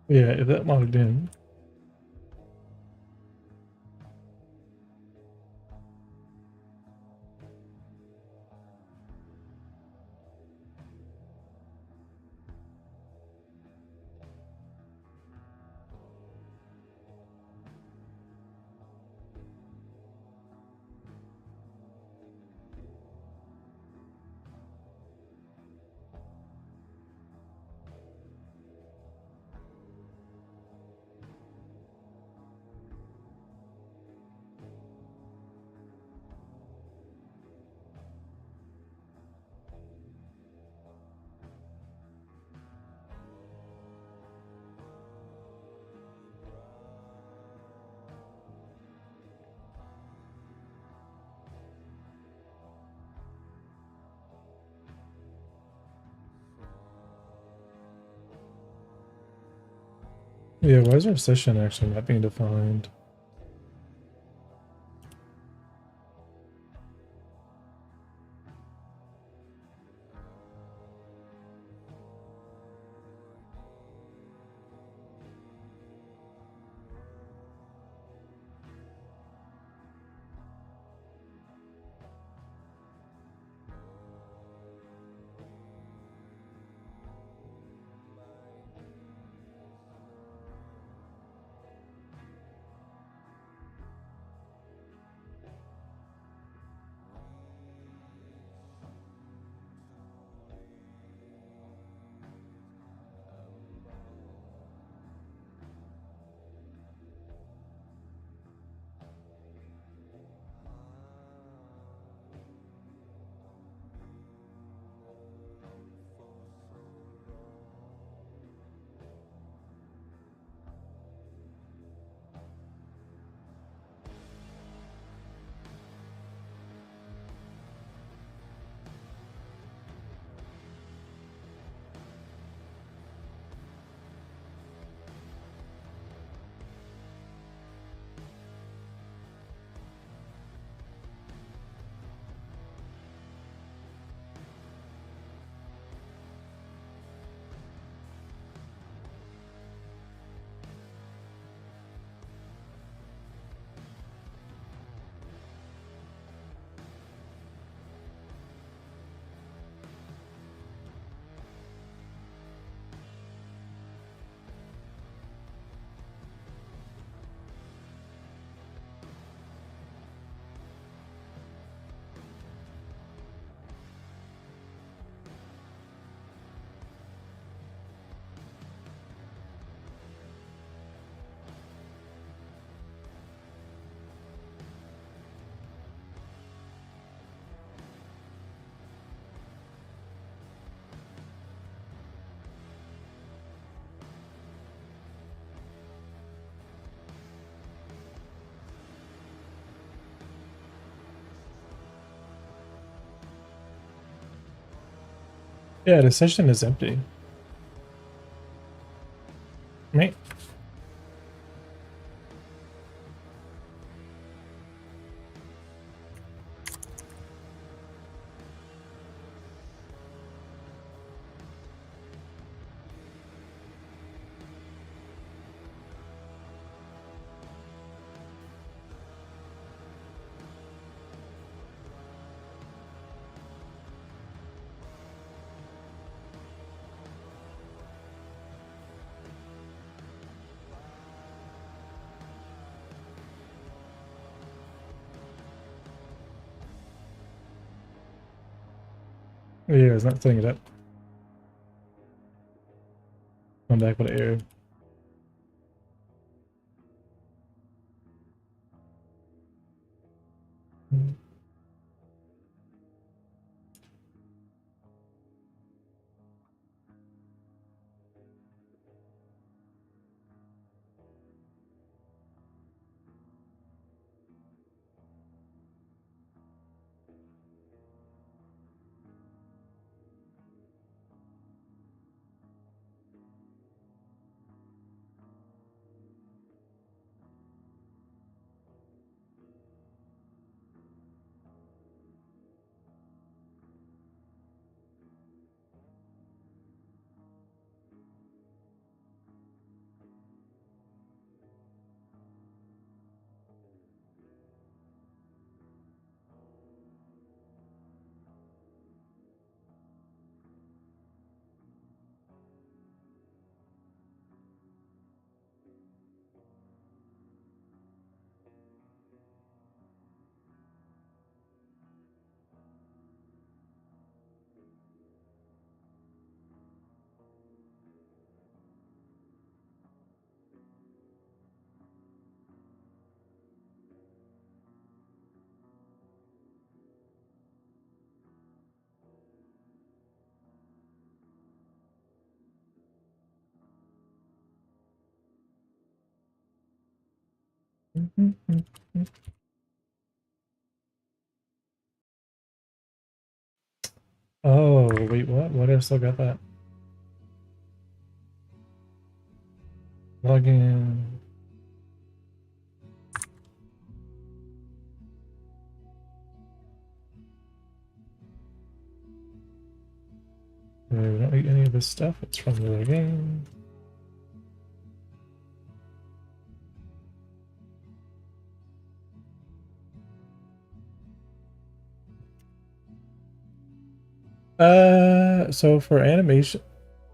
Yeah, if that logged in. Yeah, why is our session actually not being defined? Yeah, the session is empty. Right? Yeah, it's not setting it up. Come back with an error. Oh, wait, what? What? I still got that. Login. We don't need any of this stuff. It's from the other game. So for animation,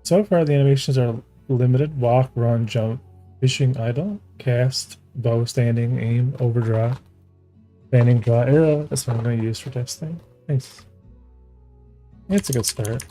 so far the animations are limited: walk, run, jump, fishing, idle, cast, bow, standing, aim, overdraw, standing, draw, arrow. That's what I'm going to use for testing. Nice. It's a good start.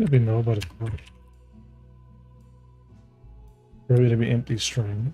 Maybe know about it. Probably to be empty string.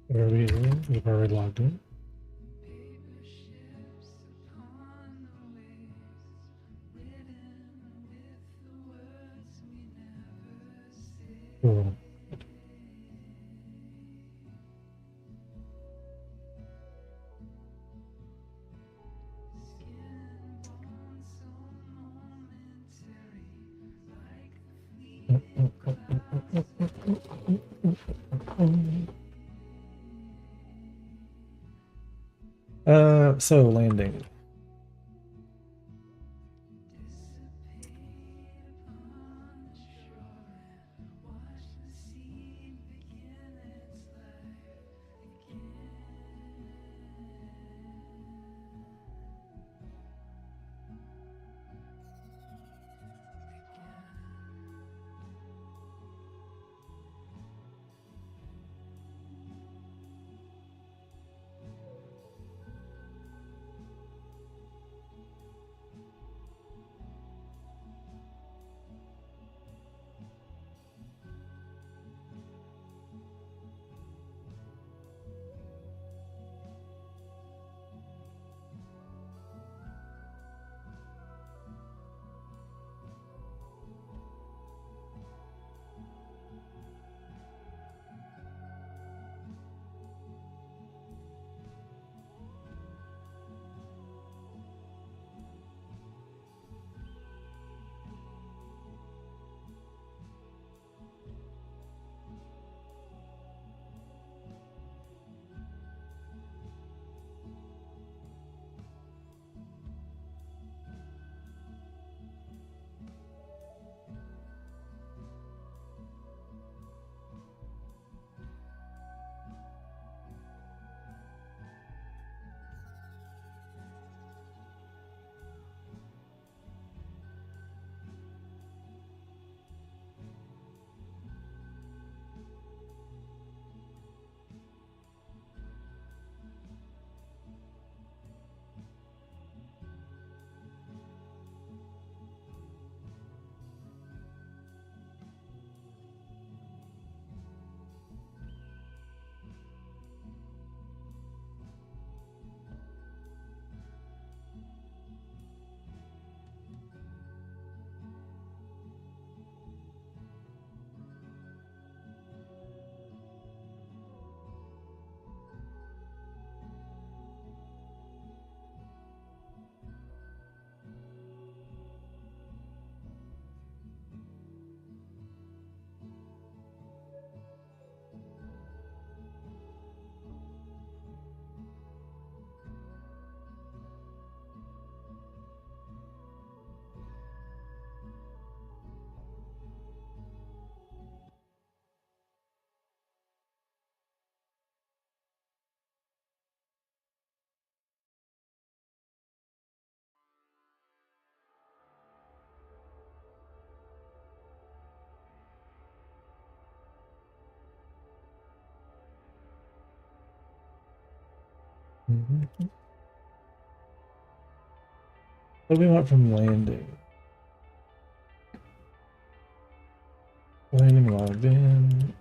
Where are we in? We've already logged in. Cool. So landing. What do we want from landing? Landing logged in.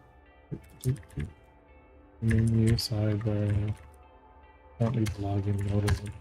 Menu sidebar. Don't need login modem.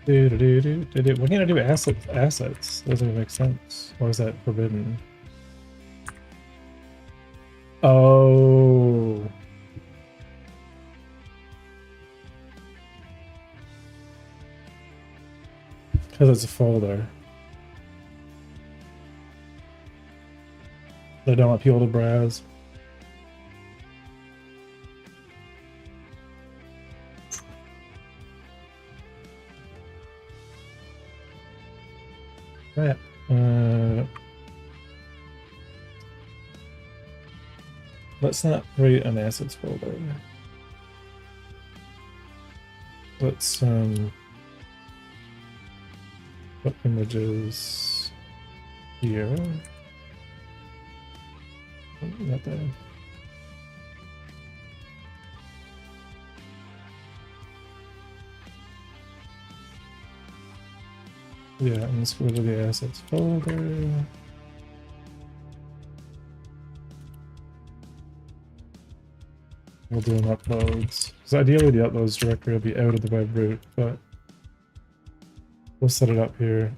Why can't I do assets? Doesn't even make sense. Why is that forbidden? Oh. Because it's a folder. They don't want people to browse. Right. Let's not create an assets folder. Let's put images here. Not there. Yeah, and let's go to the assets folder. We'll do an uploads. Because ideally the uploads directory will be out of the web root, but we'll set it up here.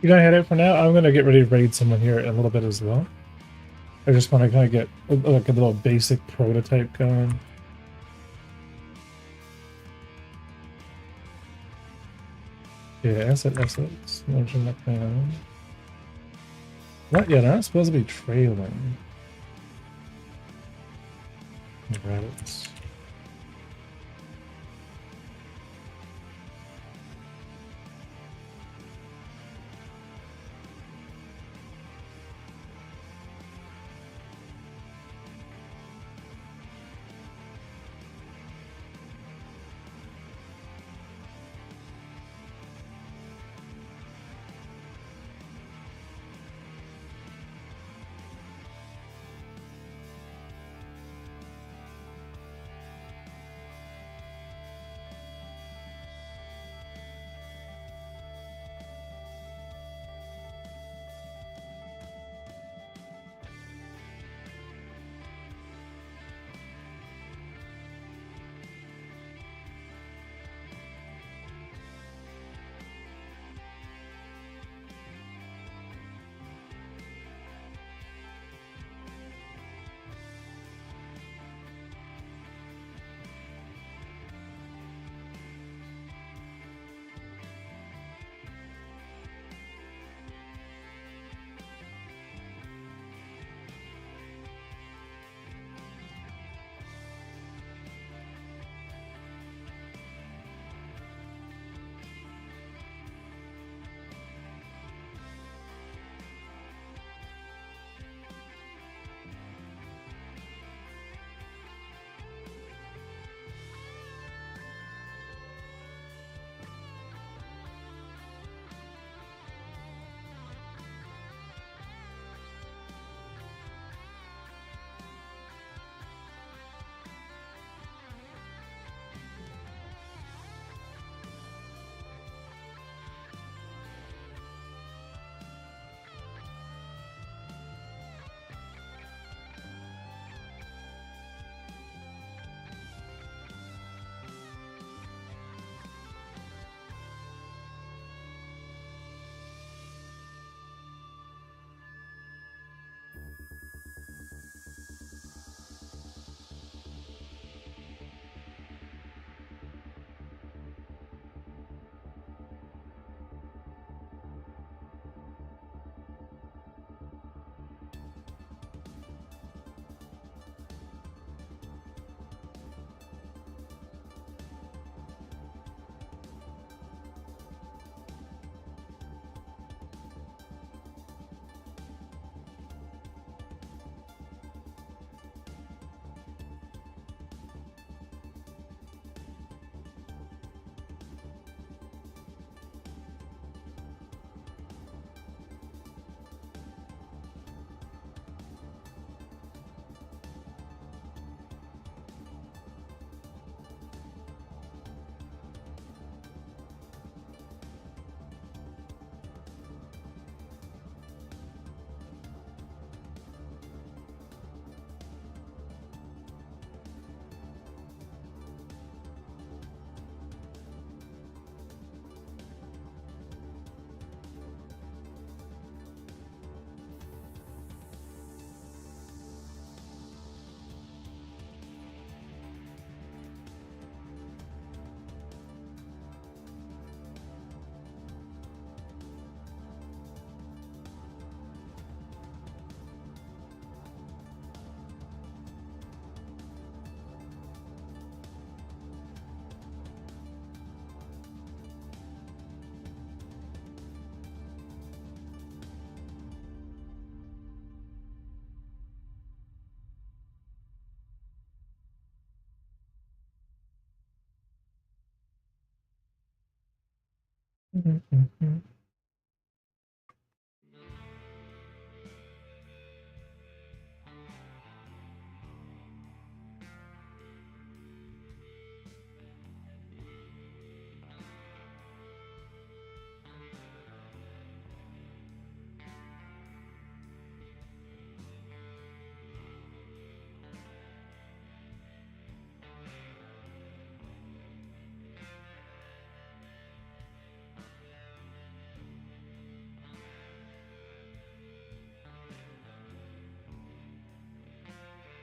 You gonna head out for now? I'm gonna get ready to raid someone here in a little bit as well. I just want to kind of get like a little basic prototype going. Yeah, assets. Mention that thing. What? Yeah, they're not supposed to be trailing. Rabbits.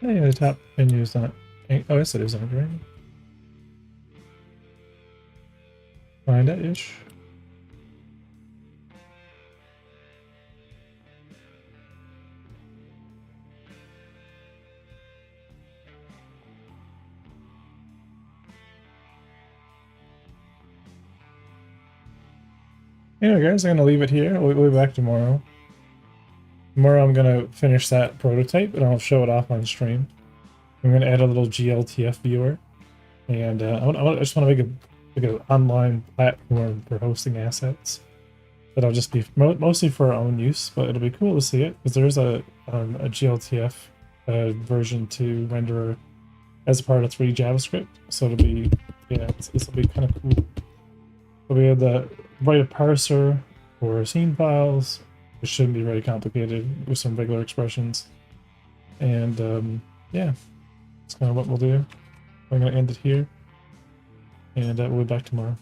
Hey, the top menu is not. Oh, yes, it is on right. Kinda-ish. Anyway, guys, I'm gonna leave it here. We'll be back tomorrow. Tomorrow I'm gonna finish that prototype and I'll show it off on stream. I'm gonna add a little GLTF viewer, and I just want to make an online platform for hosting assets. That'll just be mostly for our own use, but it'll be cool to see it because there's a GLTF version 2 renderer as a part of 3 JavaScript. So it'll be, yeah, this will be kind of cool. So we have the write a parser for scene files, which shouldn't be very complicated with some regular expressions. And yeah, that's kind of what we'll do. I'm going to end it here, and we'll be back tomorrow.